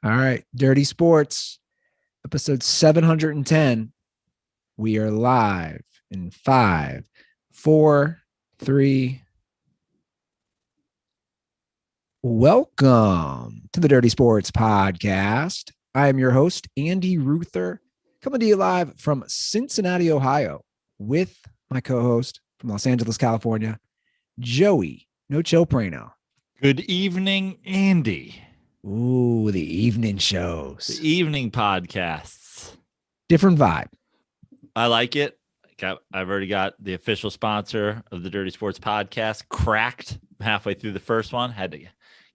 All right. Dirty Sports, episode 710. We are live in 5, 4, 3. Welcome to the Dirty Sports Podcast. I am your host, Andy Ruther, coming to you live from Cincinnati, Ohio, with my co-host from Los Angeles, California, Joey No Chill Praino. Good evening, Andy. Ooh, the evening shows. The evening podcasts. Different vibe. I like it. I've already got the official sponsor of the Dirty Sports Podcast cracked halfway through the first one. Had to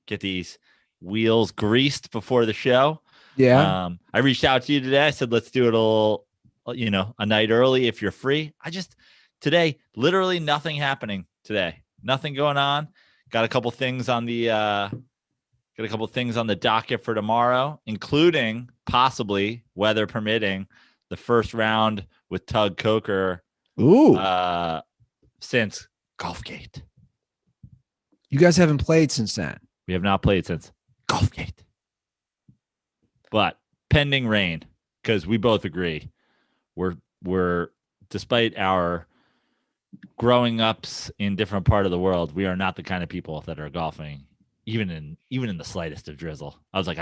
get these wheels greased before the show. Yeah. I reached out to you today. I said, let's do it a night early if you're free. Today, literally nothing happening today. Nothing going on. Got a couple things on the docket for tomorrow, including possibly, weather permitting, the first round with Tug Coker. Ooh. Since Golfgate. You guys haven't played since then. We have not played since Golfgate. But pending rain, because we both agree, we're despite our growing ups in different part of the world, we are not the kind of people that are golfing even in the slightest of drizzle. I was like,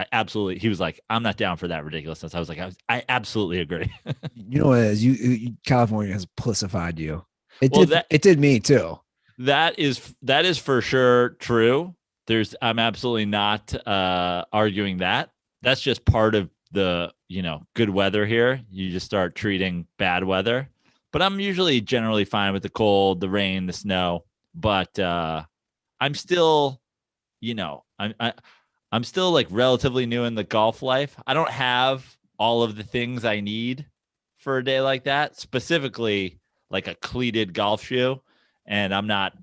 he was like, I'm not down for that ridiculousness. I was like, I absolutely agree. You know what it is? You California has pussified you. It did me too. That is for sure true. I'm absolutely not arguing that. That's just part of the, good weather here. You just start treating bad weather. But I'm usually generally fine with the cold, the rain, the snow. But I'm still, I'm still like relatively new in the golf life. I don't have all of the things I need for a day like that, specifically like a cleated golf shoe. And I'm not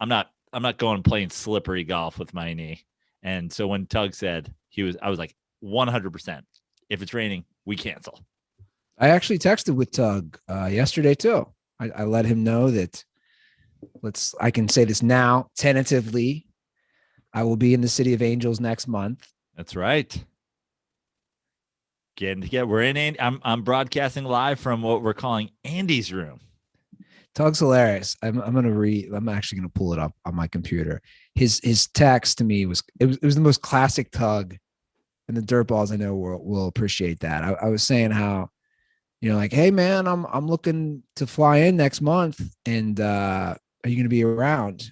going playing slippery golf with my knee. And so when Tug said I was like 100%. If it's raining, we cancel. I actually texted with Tug yesterday too. I let him know that I can say this now tentatively. I will be in the City of Angels next month. That's right. We're in. I'm broadcasting live from what we're calling Andy's room. Tug's hilarious. I'm actually gonna pull it up on my computer. His text to me was the most classic Tug, and the DirtBalls I know will appreciate that. I was saying how, like, hey man, I'm looking to fly in next month, and are you gonna be around?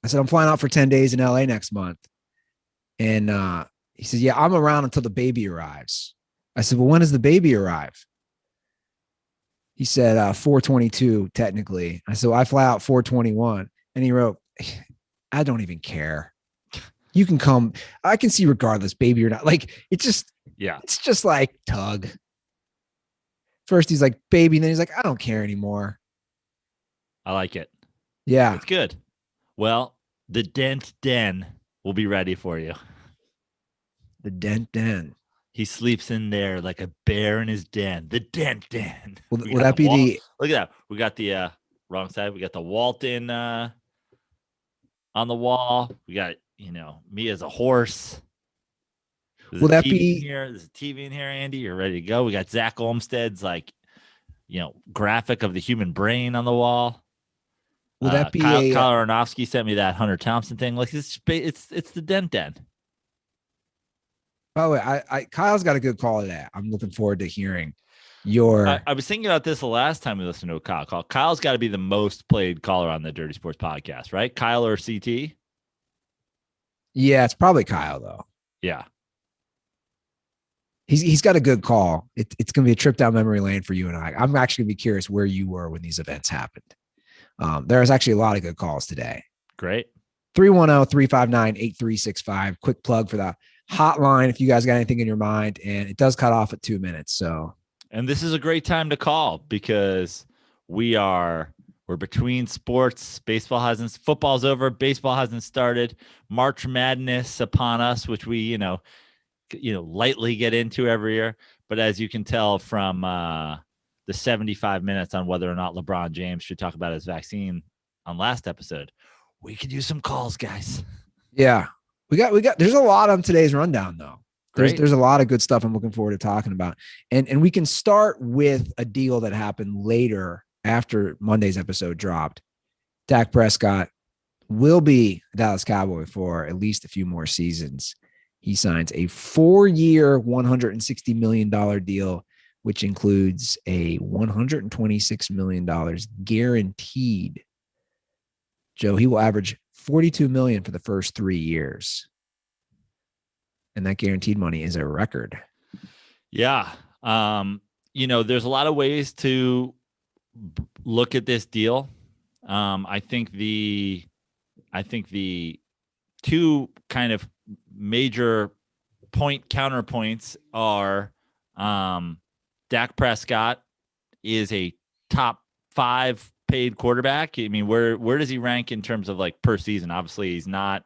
I said, I'm flying out for 10 days in LA next month. And he says, yeah, I'm around until the baby arrives. I said, well, when does the baby arrive? He said, 4/22, technically. I said, well, I fly out 4/21. And he wrote, I don't even care. You can come. I can see regardless, baby or not. Like, it's just like Tug. First, he's like, baby. And then he's like, I don't care anymore. I like it. Yeah. It's good. Well, the Dent Den will be ready for you. The Dent Den. He sleeps in there like a bear in his den. The Dent Den. Will that be the... Look at that. We got the wrong side. We got the Walton on the wall. We got, me as a horse. Will that be... There's a TV in here, Andy. You're ready to go. We got Zach Olmstead's graphic of the human brain on the wall. Will that be Kyle Aronofsky sent me that Hunter Thompson thing. Like it's the Dent Den. By the way, Kyle's got a good call today. I'm looking forward to hearing your... I was thinking about this the last time we listened to a Kyle call. Kyle's got to be the most played caller on the Dirty Sports Podcast, right? Kyle or CT? Yeah, it's probably Kyle though. Yeah. He's got a good call. It's going to be a trip down memory lane for you and I. I'm actually going to be curious where you were when these events happened. There's actually a lot of good calls today. Great. 310-359-8365. Quick plug for the hotline if you guys got anything in your mind, and it does cut off at 2 minutes. And this is a great time to call because we're between sports. Football's over. Baseball hasn't started. March Madness upon us, which we, lightly get into every year. But as you can tell from the 75 minutes on whether or not LeBron James should talk about his vaccine on last episode, we could use some calls, guys. Yeah. We got, there's a lot on today's rundown though. Great. There's a lot of good stuff I'm looking forward to talking about. And we can start with a deal that happened later after Monday's episode dropped. Dak Prescott will be a Dallas Cowboy for at least a few more seasons. He signs a 4-year, $160 million deal, which includes a $126 million guaranteed. Joe, he will average $42 million for the first 3 years. And that guaranteed money is a record. Yeah. There's a lot of ways to look at this deal. I think the two kind of major counterpoints are Dak Prescott is a top 5 paid quarterback. I mean, where does he rank in terms of like per season? Obviously, he's not.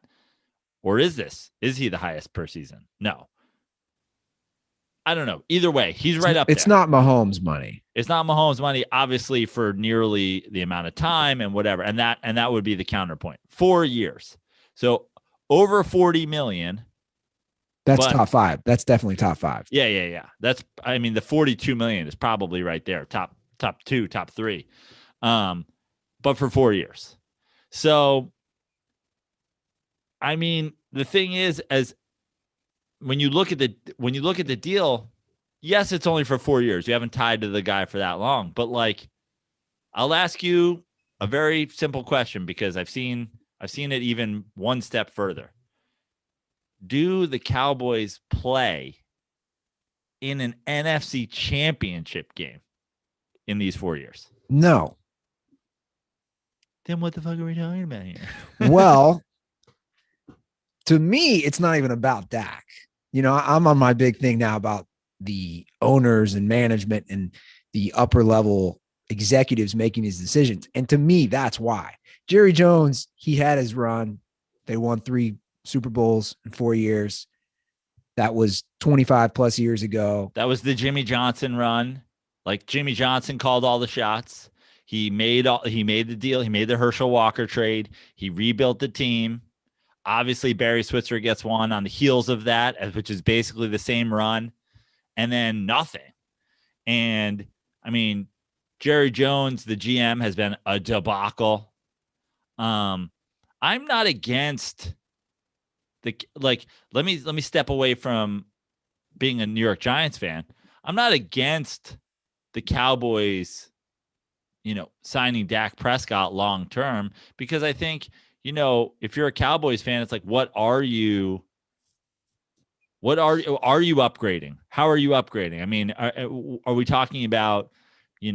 Or is he the highest per season? No. I don't know. Either way, he's right up there. It's not Mahomes money. It's not Mahomes money, obviously, for nearly the amount of time and whatever. And that would be the counterpoint. 4 years. So over 40 million. That's top 5. That's definitely top 5. Yeah. The 42 million is probably right there. Top 2, top 3. But for 4 years. So, I mean, the thing is, as when you look at the deal, yes, it's only for 4 years. You haven't tied to the guy for that long. But like, I'll ask you a very simple question because I've seen it even one step further. Do the Cowboys play in an NFC championship game in these 4 years? No. Then what the fuck are we talking about here? Well, to me, it's not even about Dak. I'm on my big thing now about the owners and management and the upper level executives making these decisions. And to me, that's why. Jerry Jones, he had his run. They won 3 Super Bowls in 4 years. That was 25 plus years ago. That was the Jimmy Johnson run. Like Jimmy Johnson called all the shots. He made the deal. He made the Herschel Walker trade. He rebuilt the team. Obviously, Barry Switzer gets one on the heels of that, which is basically the same run, and then nothing. And I mean, Jerry Jones, the GM, has been a debacle. I'm not against let me step away from being a New York Giants fan. I'm not against the Cowboys, signing Dak Prescott long term, because I think, if you're a Cowboys fan, it's like, what are you upgrading? How are you upgrading? I mean, are we talking about, we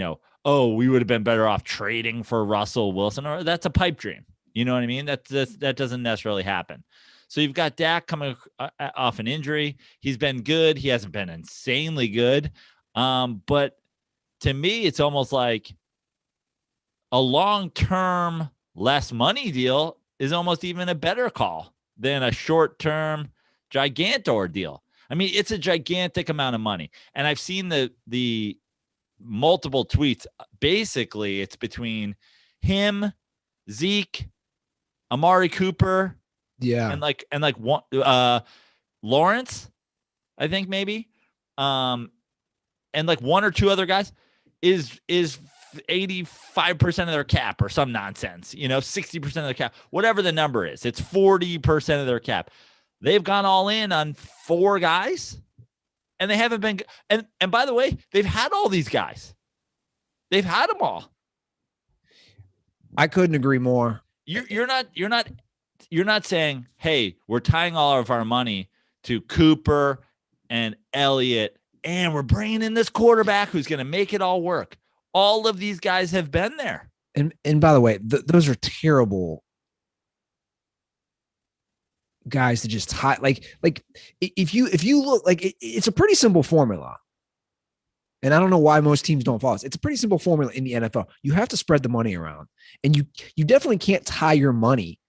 would have been better off trading for Russell Wilson? Or that's a pipe dream. You know what I mean? That doesn't necessarily happen. So you've got Dak coming off an injury. He's been good. He hasn't been insanely good. But to me, it's almost like a long-term, less money deal is almost even a better call than a short-term gigantor deal. I mean, it's a gigantic amount of money. And I've seen the multiple tweets. Basically, it's between him, Zeke, Amari Cooper, and like one Lawrence, I think maybe. And like 1 or 2 other guys is 85% of their cap or some nonsense, 60% of their cap, whatever the number is. It's 40% of their cap. They've gone all in on 4 guys, and they haven't been. And by the way, they've had all these guys. They've had them all. I couldn't agree more. You're not saying, hey, we're tying all of our money to Cooper and Elliott, and we're bringing in this quarterback who's going to make it all work. All of these guys have been there. And by the way, those are terrible guys to just hide. Like if you look, like it's a pretty simple formula. And I don't know why most teams don't follow this. It's a pretty simple formula in the NFL. You have to spread the money around, and you definitely can't tie your money.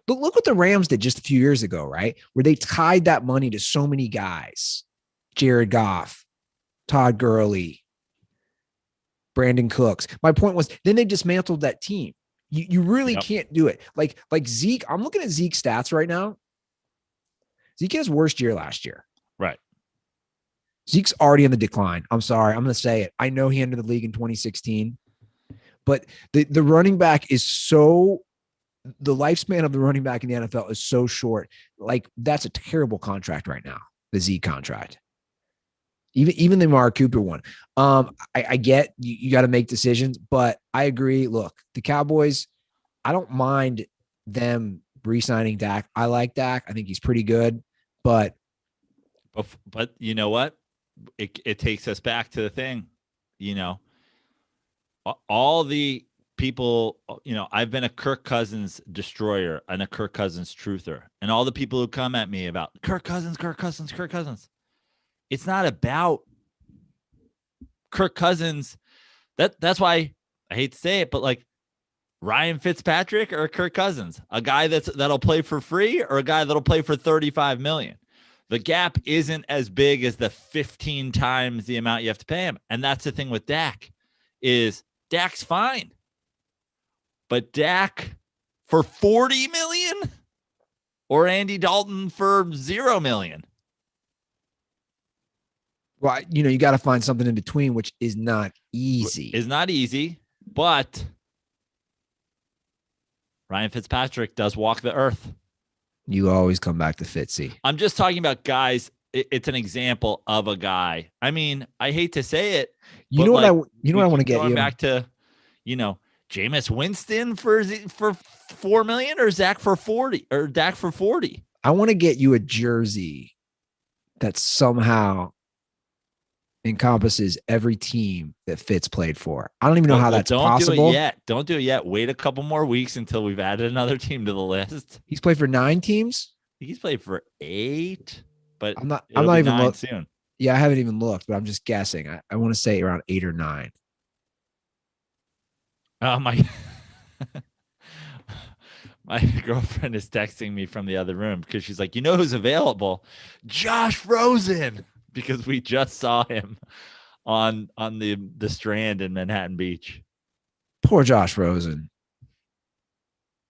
But look what the Rams did just a few years ago, right? Where they tied that money to so many guys. Jared Goff, Todd Gurley, Brandon Cooks. My point was, then they dismantled that team. You really can't do it. Like Zeke, I'm looking at Zeke's stats right now. Zeke had his worst year last year. Right. Zeke's already in the decline. I'm sorry. I'm going to say it. I know he entered the league in 2016, but the running back is so, the lifespan of the running back in the NFL is so short. Like, that's a terrible contract right now, the Zeke contract. Even the Amari Cooper one. I get you got to make decisions, but I agree. Look, the Cowboys, I don't mind them re-signing Dak. I like Dak. I think he's pretty good, but you know what? It takes us back to the thing, all the people, I've been a Kirk Cousins destroyer and a Kirk Cousins truther, and all the people who come at me about Kirk Cousins. It's not about Kirk Cousins. That's why I hate to say it, but like Ryan Fitzpatrick or Kirk Cousins, a guy that'll play for free or a guy that'll play for $35 million. The gap isn't as big as the 15 times the amount you have to pay him. And that's the thing with Dak is Dak's fine. But Dak for $40 million or Andy Dalton for $0 million. Well, you got to find something in between, which is not easy. It's not easy, but Ryan Fitzpatrick does walk the earth. You always come back to Fitzy. I'm just talking about guys. It's an example of a guy. I mean, I hate to say it. You know what I want to get going you back to, Jameis Winston for $4 million or Dak for 40 or Dak for 40. I want to get you a jersey that somehow encompasses every team that Fitz played for. I don't even know how that's possible. Don't do it yet. Wait a couple more weeks until we've added another team to the list. He's played for 9 teams. He's played for 8, but I'm not even looking soon. Yeah, I haven't even looked, but I'm just guessing. I want to say around 8 or 9. My girlfriend is texting me from the other room because she's like, who's available? Josh Rosen. Because we just saw him on the Strand in Manhattan Beach. Poor Josh Rosen.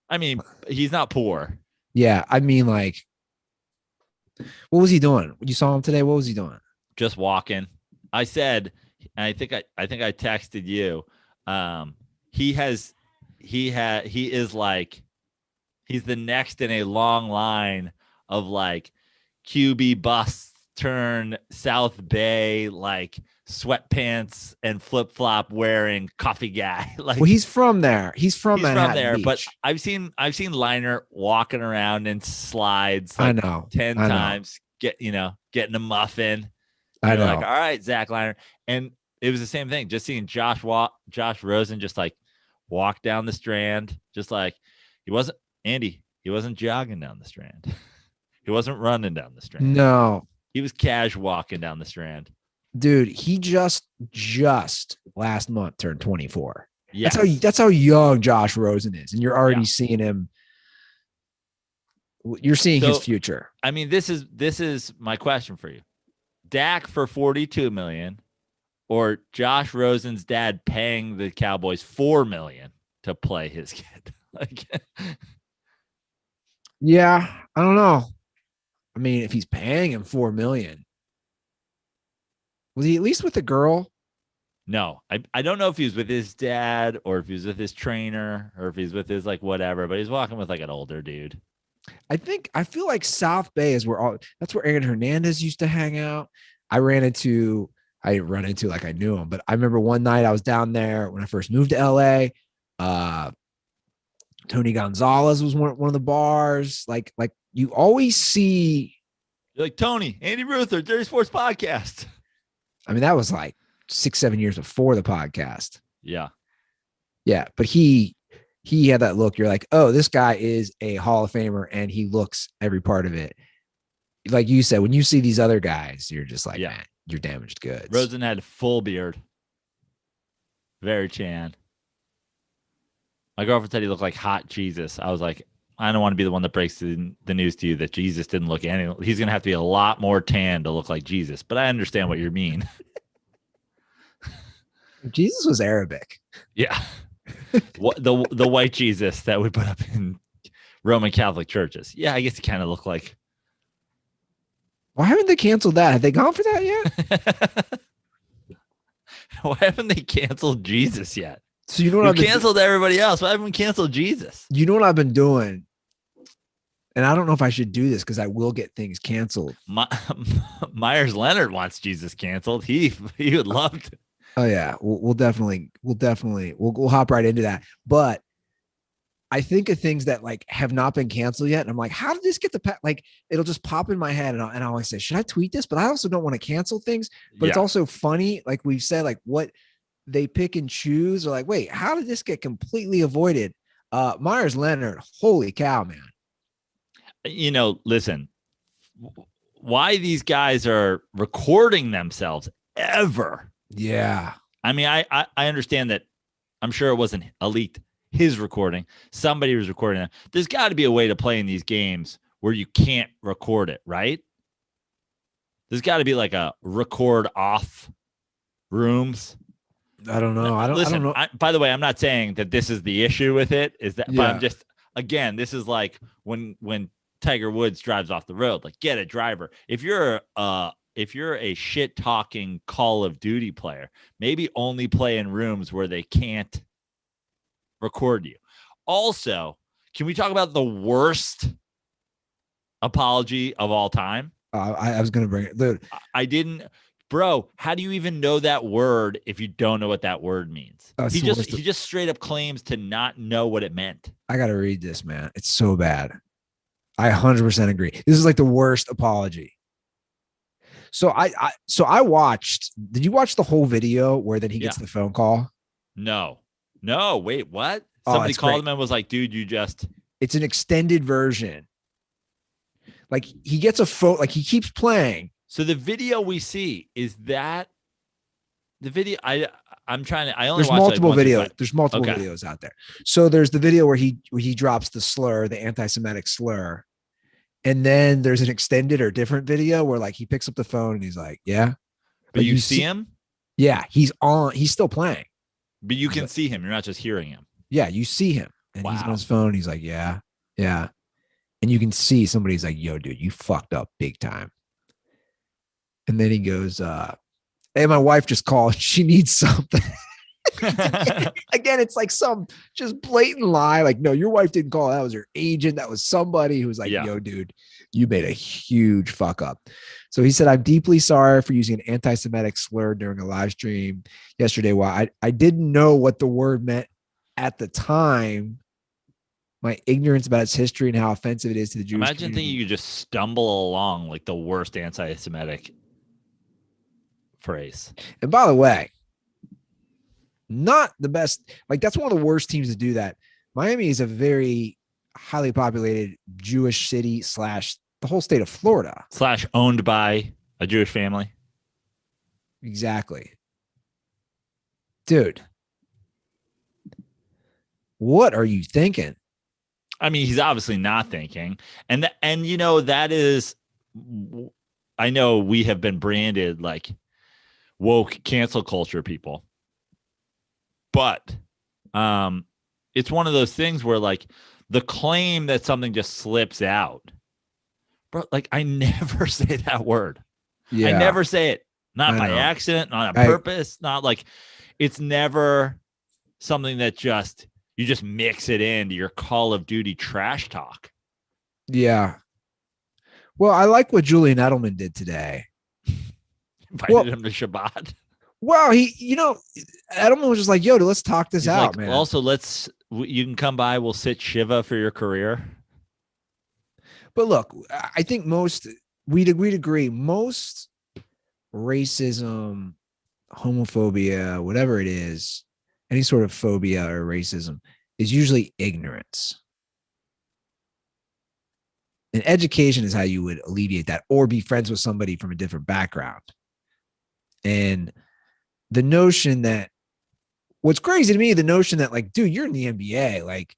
I mean, he's not poor. Yeah, I mean, like, what was he doing? You saw him today. What was he doing? Just walking. I said, and I think I texted you. He is like, he's the next in a long line of like QB busts. Turn South Bay like sweatpants and flip flop wearing coffee guy. Like, well, he's from there. He's from there. Beach. But I've seen Liner walking around in slides. Like, I know 10 times. Getting a muffin. I know. Like, all right, Zach Liner, and it was the same thing. Just seeing Josh Rosen just like walk down the Strand, just like he wasn't jogging down the Strand. He wasn't running down the Strand. No. He was cash walking down the Strand. Dude, he just last month turned 24. Yes. That's how young Josh Rosen is. And you're already seeing him. You're seeing his future. I mean, this is my question for you. Dak for $42 million or Josh Rosen's dad paying the Cowboys $4 million to play his kid. Like, yeah, I don't know. I mean, if he's paying him $4 million, was he at least with the girl? No, I don't know if he was with his dad or if he was with his trainer or if he's with his like whatever, but he's walking with like an older dude. I feel like South Bay is that's where Aaron Hernandez used to hang out. I didn't run into like I knew him, but I remember one night I was down there when I first moved to LA. Tony Gonzalez was one of the bars. Like you always see. You're like Tony, Andy Ruther, Dirty Sports Podcast. I mean, that was like 6-7 years before the podcast. Yeah. Yeah. But he had that look. You're like, oh, this guy is a Hall of Famer and he looks every part of it. Like you said, when you see these other guys, you're just like, man, you're damaged goods. Rosen had a full beard. Very Chan. My girlfriend said he looked like hot Jesus. I was like, I don't want to be the one that breaks the news to you that Jesus didn't look any. He's going to have to be a lot more tan to look like Jesus. But I understand what you mean. Jesus was Arabic. Yeah. What the white Jesus that we put up in Roman Catholic churches. Yeah, I guess he kind of looked like. Why haven't they canceled that? Have they gone for that yet? Why haven't they canceled Jesus yet? So you know what We've I've been canceled everybody else. Why haven't we canceled Jesus? You know what I've been doing, and I don't know if I should do this because I will get things canceled. Meyers Leonard wants Jesus canceled. He would love to. Oh yeah, we'll definitely we'll hop right into that. But I think of things that like have not been canceled yet, and I'm like, how did this get the like? It'll just pop in my head, and I always say, should I tweet this? But I also don't want to cancel things. But it's also funny, like we've said, like what they pick and choose. Or like, wait, how did this get completely avoided? Meyers Leonard, holy cow, man. You know, listen, why these guys are recording themselves ever? Yeah. I mean, I understand that. I'm sure it wasn't leaked. His recording, somebody was recording it. There's got to be a way to play in these games where you can't record it, right? There's got to be like a record off rooms. I don't know. I don't know. By the way, I'm not saying that this is the issue with it. Is that? Yeah. But I'm just, again, this is like when Tiger Woods drives off the road. Like, get a driver. If you're a shit talking Call of Duty player, maybe only play in rooms where they can't record you. Also, can we talk about the worst apology of all time? I was going to bring it. Dude. I didn't. Bro, how do you even know that word if you don't know what that word means? He just straight up claims to not know what it meant. I got to read this, man. It's so bad. I 100% agree. This is like the worst apology. So I watched. Did you watch the whole video where then he gets the phone call? No, wait, what? Somebody called him and was like, dude, it's an extended version. Like he gets a phone, like he keeps playing. So the video we see is that the video I only there's multiple videos. There's multiple videos out there. So there's the video where he drops the slur, the anti-Semitic slur. And then there's an extended or different video where like he picks up the phone and he's like, yeah. But you see him? Yeah, he's still playing. But you can see him. You're not just hearing him. Yeah, you see him. And he's on his phone. He's like, yeah. And you can see somebody's like, yo, dude, you fucked up big time. And then he goes, hey, my wife just called. She needs something. Again, it's like some just blatant lie. Like, no, your wife didn't call. That was her agent. That was somebody who was like, yo, dude, you made a huge fuck up. So he said, I'm deeply sorry for using an anti-Semitic slur during a live stream yesterday. While I didn't know what the word meant at the time. My ignorance about its history and how offensive it is to the Jewish community. Thinking you could just stumble along like the worst anti-Semitic phrase. And by the way, not the best. Like that's one of the worst teams to do that. Miami is a very highly populated Jewish city / the whole state of Florida / owned by a Jewish family. Exactly. Dude, what are you thinking? I mean, he's obviously not thinking. And you know, that is, I know we have been branded like woke cancel culture people. But it's one of those things where like the claim that something just slips out. Bro, like I never say that word. Yeah. I never say it. Not by accident, not on purpose, not like it's never something that you just mix it into your Call of Duty trash talk. Yeah. Well, I like what Julian Edelman did today. Invited him to Shabbat. Well, Edelman was just like, yo, let's talk this out, man. Also, you can come by. We'll sit Shiva for your career. But look, I think we'd agree, most racism, homophobia, whatever it is, any sort of phobia or racism is usually ignorance. And education is how you would alleviate that or be friends with somebody from a different background. And the notion that what's crazy to me, the notion that like, dude, you're in the NBA, like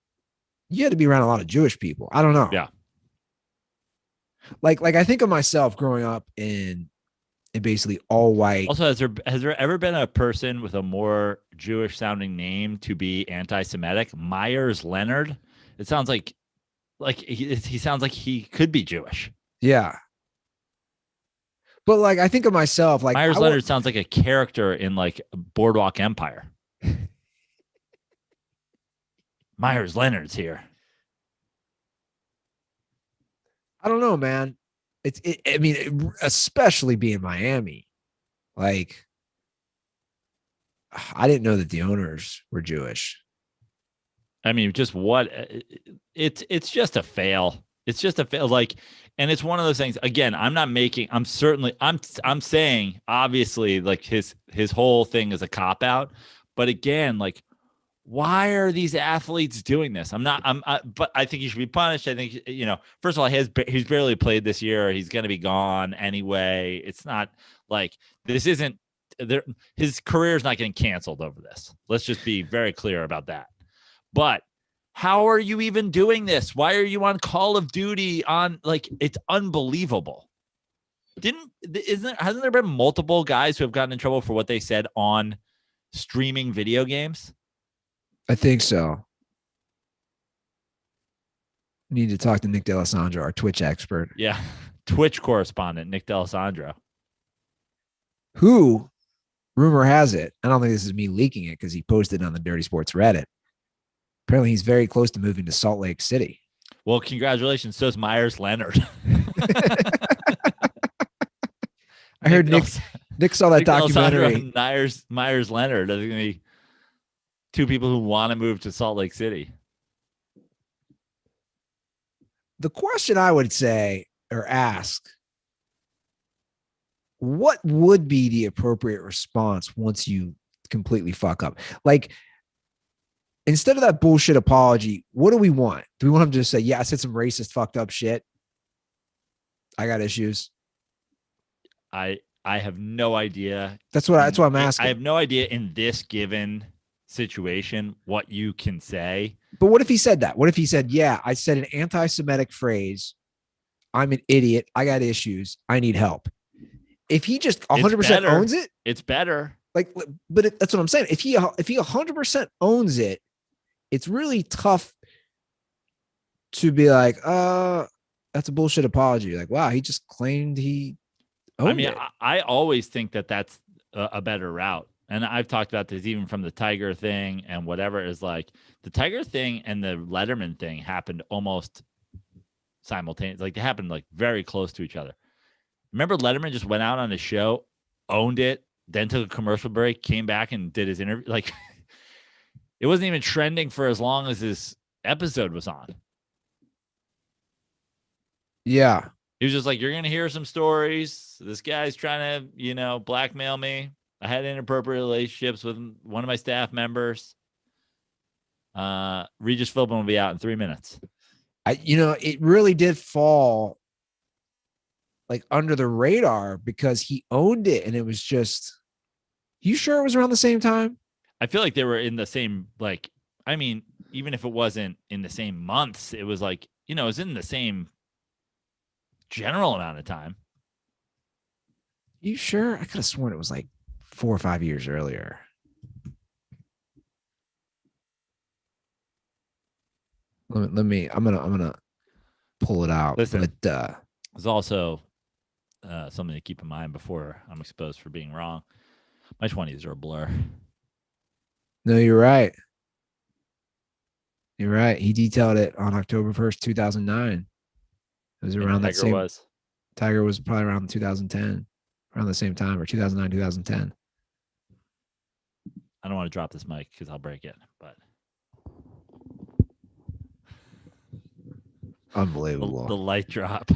you had to be around a lot of Jewish people. I don't know. Yeah. Like I think of myself growing up in basically all white. Also, has there ever been a person with a more Jewish sounding name to be anti-Semitic? Meyers Leonard. It sounds like he sounds like he could be Jewish. Yeah. But like, I think of myself, like Meyers Leonard sounds like a character in like Boardwalk Empire. Meyers Leonard's here. I don't know, man. I mean, especially being Miami, like, I didn't know that the owners were Jewish. I mean, just what it's just a fail. It's just a fail. Like, and it's one of those things. Again, I'm saying obviously like his whole thing is a cop out. But again, like, why are these athletes doing this? But I think he should be punished. I think, first of all, he's barely played this year. He's going to be gone anyway. It's not like this isn't there. His career is not getting canceled over this. Let's just be very clear about that. But how are you even doing this? Why are you on Call of Duty it's unbelievable. Hasn't there been multiple guys who have gotten in trouble for what they said on streaming video games? I think so. We need to talk to Nick D'Alessandro, our Twitch expert. Yeah. Twitch correspondent, Nick D'Alessandro. Who, rumor has it, I don't think this is me leaking it because he posted on the Dirty Sports Reddit. Apparently, he's very close to moving to Salt Lake City. Well, congratulations. So is Meyers Leonard. I heard Nick saw that documentary. Meyers Leonard. I think going to be two people who want to move to Salt Lake City. The question I would say or ask, what would be the appropriate response once you completely fuck up? Like, instead of that bullshit apology, what do we want? Do we want him to just say, yeah, I said some racist, fucked up shit? I got issues. I have no idea. That's what I'm asking. I have no idea in this given situation what you can say. But what if he said that? What if he said, yeah, I said an anti-Semitic phrase. I'm an idiot. I got issues. I need help. If he just 100% owns it, it's better. Like, but that's what I'm saying. If he 100% owns it, it's really tough to be like, that's a bullshit apology. Like, wow, he just claimed he owned it. I always think that that's a better route. And I've talked about this even from the Tiger thing and whatever, is like the Tiger thing and the Letterman thing happened almost simultaneously. Like they happened like very close to each other. Remember Letterman just went out on his show, owned it, then took a commercial break, came back and did his interview. Like it wasn't even trending for as long as this episode was on. Yeah. He was just like, you're going to hear some stories. This guy's trying to, blackmail me. I had inappropriate relationships with one of my staff members. Regis Philbin will be out in 3 minutes. It really did fall like under the radar because he owned it. And it was just, you sure it was around the same time? I feel like they were in the same, even if it wasn't in the same months, it was like, it was in the same general amount of time. You sure? I could have sworn it was like 4 or 5 years earlier. I'm gonna pull it out. Listen, but there's also something to keep in mind before I'm exposed for being wrong. My 20s are a blur. No, you're right. You're right. He detailed it on October 1st, 2009. It was around that same. Tiger was probably around 2010, around the same time, or 2009, 2010. I don't want to drop this mic because I'll break it, but unbelievable. The light drop.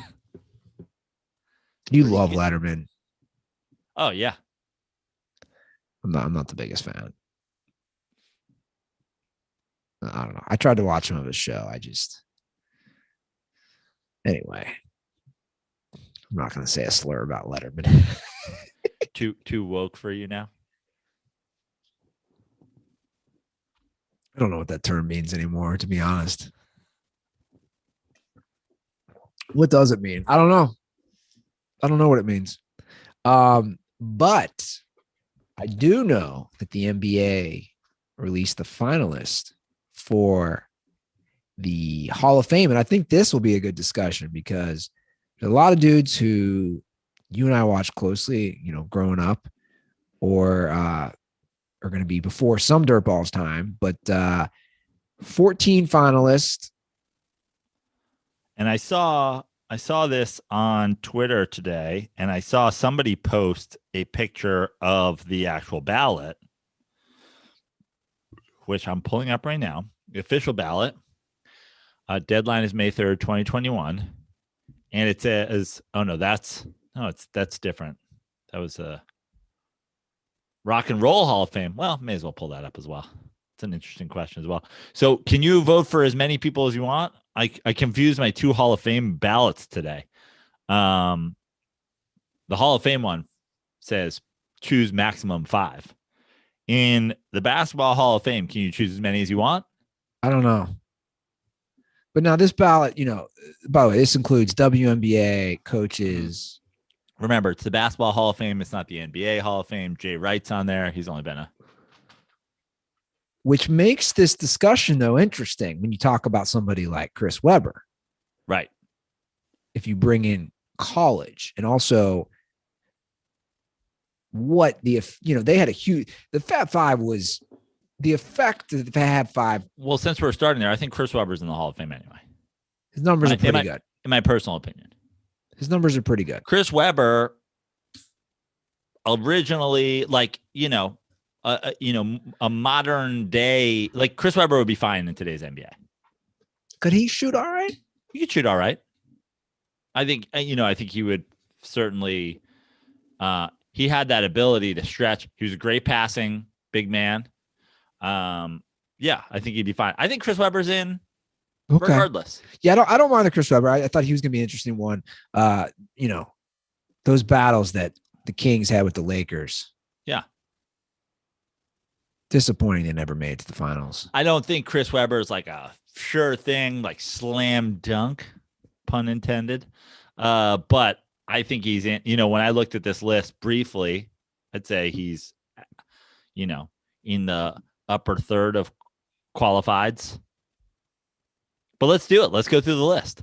You love Letterman. Oh yeah. I'm not the biggest fan. I don't know. I tried to watch some of his show. Anyway, I'm not going to say a slur about Letterman. Too woke for you now? I don't know what that term means anymore, to be honest. What does it mean? I don't know. I don't know what it means. But I do know that the NBA released the finalist for the Hall of Fame. And I think this will be a good discussion because there's a lot of dudes who you and I watched closely, growing up, or are going to be before some Dirtball's time, but 14 finalists. And I saw this on Twitter today, and I saw somebody post a picture of the actual ballot, which I'm pulling up right now. The official ballot. Deadline is May 3rd, 2021. And it says, that's different. That was a Rock and Roll Hall of Fame. Well, may as well pull that up as well. It's an interesting question as well. So can you vote for as many people as you want? I confused my 2 Hall of Fame ballots today. The Hall of Fame one says choose maximum 5. In the Basketball Hall of Fame, can you choose as many as you want? I don't know. But now this ballot, by the way, this includes WNBA coaches. Remember, it's the Basketball Hall of Fame. It's not the NBA Hall of Fame. Jay Wright's on there. He's only been which makes this discussion, though, interesting when you talk about somebody like Chris Webber. Right. If you bring in college, and also what they had the Fab Five was the effect of the Fab Five. Well, since we're starting there, I think Chris Webber's in the Hall of Fame anyway. His numbers are pretty good. In my personal opinion. His numbers are pretty good. Chris Webber originally, a modern day, like Chris Webber would be fine in today's NBA. Could he shoot all right? He could shoot all right. I think he would certainly, he had that ability to stretch. He was a great passing big man. Yeah, I think he'd be fine. I think Chris Webber's in regardless. Yeah, I don't mind the Chris Webber. I thought he was going to be an interesting one. Those battles that the Kings had with the Lakers. Yeah. Disappointing they never made it to the finals. I don't think Chris Webber is like a sure thing, like slam dunk, pun intended. But I think he's in, when I looked at this list briefly, I'd say he's, in the upper third of qualifieds. But let's do it. Let's go through the list.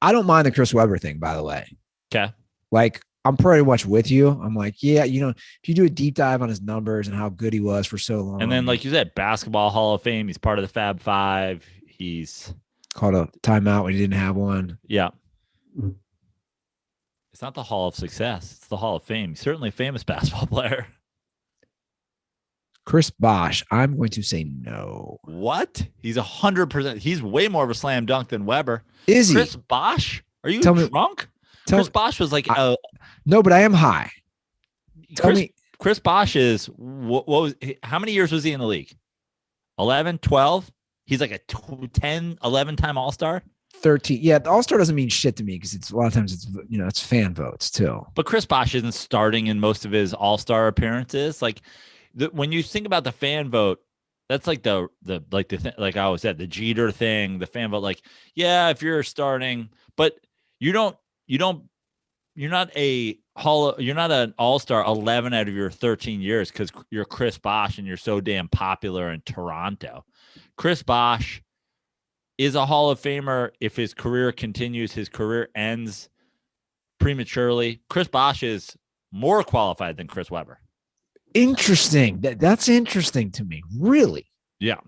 I don't mind the Chris Webber thing, by the way. Okay. Like, I'm pretty much with you. I'm like, yeah, if you do a deep dive on his numbers and how good he was for so long. And then, like you said, Basketball Hall of Fame. He's part of the Fab Five. He's called a timeout when he didn't have one. Yeah. It's not the Hall of Success. It's the Hall of Fame. He's certainly a famous basketball player. Chris Bosh, I'm going to say no. What? He's 100%. He's way more of a slam dunk than Webber. Is he? Chris Bosh? Are you drunk? Chris Bosh was like no, but I am high. Chris Bosh is what was how many years was he in the league? 11, 12? He's like a 10, 11 time All-Star? 13. Yeah, the All-Star doesn't mean shit to me because it's a lot of times it's fan votes too. But Chris Bosh isn't starting in most of his All-Star appearances. Like when you think about the fan vote, that's like like I always said, the Jeter thing, the fan vote. Like, yeah, if you're starting, but you're not an All-Star 11 out of your 13 years because you're Chris Bosh and you're so damn popular in Toronto. Chris Bosh is a Hall of Famer if his career continues. His career ends prematurely. Chris Bosh is more qualified than Chris Webber. Interesting. That's interesting to me. Really? Yeah.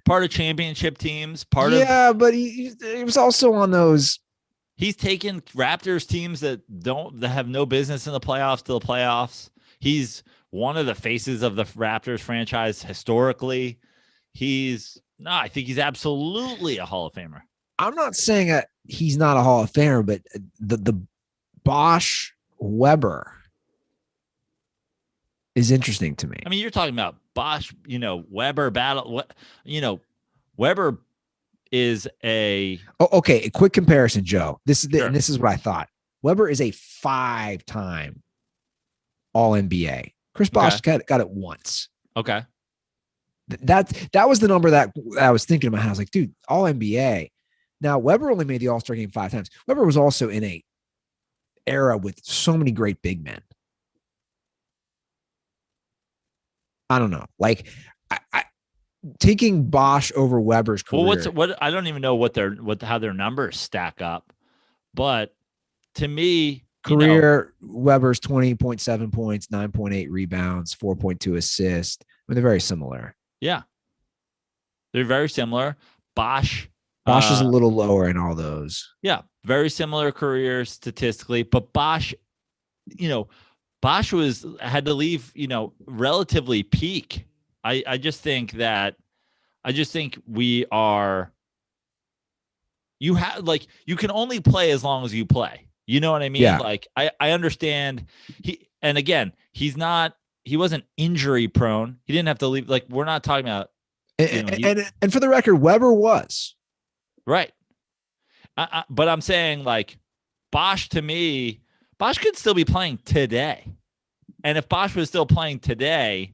Part of championship teams. But he was also on those. He's taken Raptors teams that have no business in the playoffs to the playoffs. He's one of the faces of the Raptors franchise historically. I think he's absolutely a Hall of Famer. I'm not saying that he's not a Hall of Famer, but the Bosh Webber is interesting to me. I mean, you're talking about Bosh, Webber battle. Webber is a okay. A quick comparison, Joe. This is what I thought. Webber is a 5-time All NBA. Chris Bosh got it once. Okay. That was the number that I was thinking about. I was like, dude, All NBA. Now Webber only made the All-Star game 5 times. Webber was also in a era with so many great big men. I don't know. Like, I taking Bosh over Webber's career. Well, what I don't even know how their numbers stack up, but to me, career Weber's 20.7 points, 9.8 rebounds, 4.2 assists. I mean, they're very similar. Yeah, they're very similar. Bosch is a little lower in all those. Yeah, very similar careers statistically, but Bosch had to leave, relatively peak. I just think we are, you can only play as long as you play. You know what I mean? Yeah. Like I understand he wasn't injury prone. He didn't have to leave. Like we're not talking about, and for the record, Weber was. Right. But I'm saying like Bosch could still be playing today. And if Bosch was still playing today,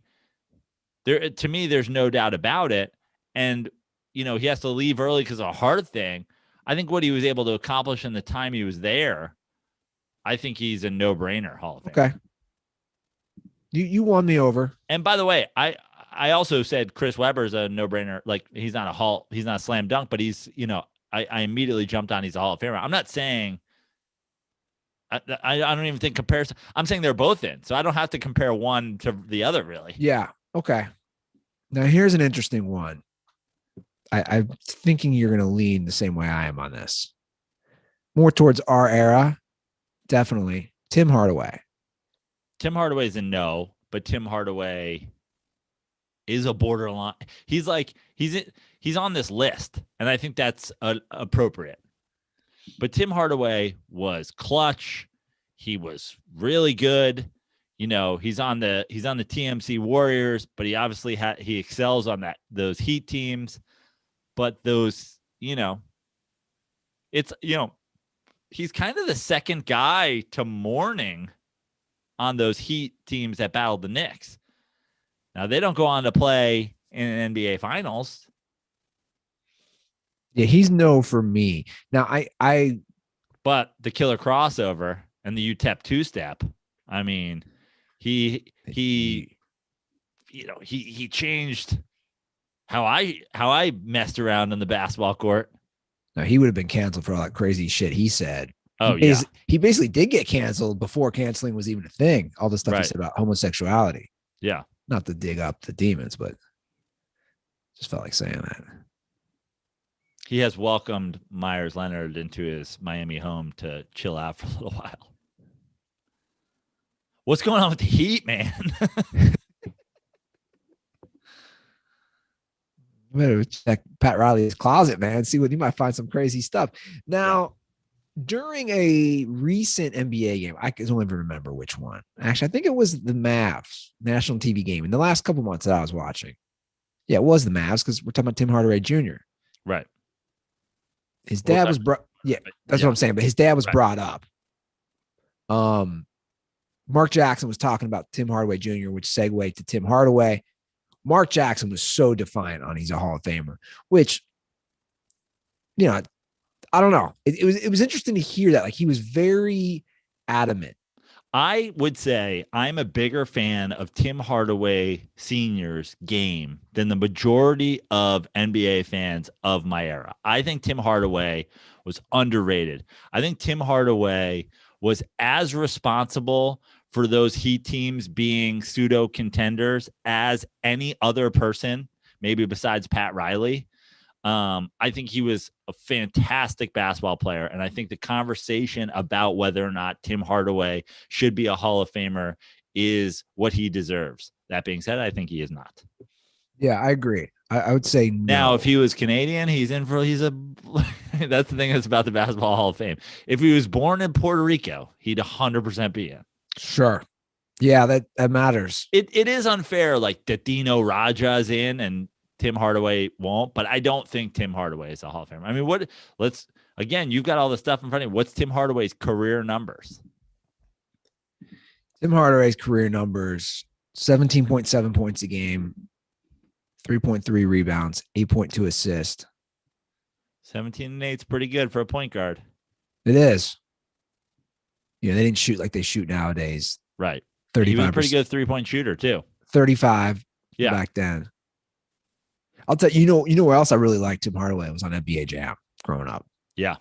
to me, there's no doubt about it. And, he has to leave early because of a heart thing. I think what he was able to accomplish in the time he was there, I think he's a no-brainer Hall of Fame. Okay. You won me over. And by the way, I also said Chris Webber's a no-brainer. Like he's not a slam dunk, but he's, I immediately jumped on he's a Hall of Famer. I'm not saying I don't even think comparison. I'm saying they're both in, so I don't have to compare one to the other, really. Yeah. Okay. Now here's an interesting one. I'm thinking you're going to lean the same way I am on this. More towards our era, definitely. Tim Hardaway. Tim Hardaway's a no, but Tim Hardaway is a borderline. He's on this list, and I think that's appropriate. But Tim Hardaway was clutch. He was really good. He's on the TMC Warriors, but he obviously he excels on those Heat teams. But those, it's he's kind of the second guy to Mourning on those Heat teams that battled the Knicks. Now they don't go on to play in an NBA Finals. Yeah, he's no for me. Now but the killer crossover and the UTEP two-step, I mean, he changed how I messed around in the basketball court. No, he would have been canceled for all that crazy shit he said. Oh, he basically did get canceled before canceling was even a thing. All the stuff he said about homosexuality. Yeah. Not to dig up the demons, but just felt like saying that. He has welcomed Meyers Leonard into his Miami home to chill out for a little while. What's going on with the Heat, man? Better check Pat Riley's closet, man. See what you might find some crazy stuff. Now, during a recent NBA game, I can only remember which one. Actually, I think it was the Mavs national TV game in the last couple months that I was watching. Yeah, it was the Mavs because we're talking about Tim Hardaway Jr. Right. His dad was brought. Yeah, that's what I'm saying. But his dad was brought up. Mark Jackson was talking about Tim Hardaway Jr., which segued to Tim Hardaway. Mark Jackson was so defiant on he's a Hall of Famer, which, I don't know. It was interesting to hear that. Like he was very adamant. I would say I'm a bigger fan of Tim Hardaway Sr.'s game than the majority of NBA fans of my era. I think Tim Hardaway was underrated. I think Tim Hardaway was as responsible for those Heat teams being pseudo contenders as any other person, maybe besides Pat Riley. I think he was a fantastic basketball player. And I think the conversation about whether or not Tim Hardaway should be a Hall of Famer is what he deserves. That being said, I think he is not. Yeah, I agree. I would say no. Now, if he was Canadian, that's the thing that's about the Basketball Hall of Fame. If he was born in Puerto Rico, he'd 100% be in. Sure. Yeah, that matters. It is unfair, like that Dino Raja's in and Tim Hardaway won't, but I don't think Tim Hardaway is a Hall of Famer. I mean, you've got all the stuff in front of you. What's Tim Hardaway's career numbers? Tim Hardaway's career numbers, 17.7 points a game, 3.3 rebounds, 8.2 assists. 17 and 8 is pretty good for a point guard. It is. They didn't shoot like they shoot nowadays. Right. 35%. He was a pretty good 3-point shooter too. 35 back then. I'll tell you, where else I really liked Tim Hardaway was on NBA Jam growing up. Yeah.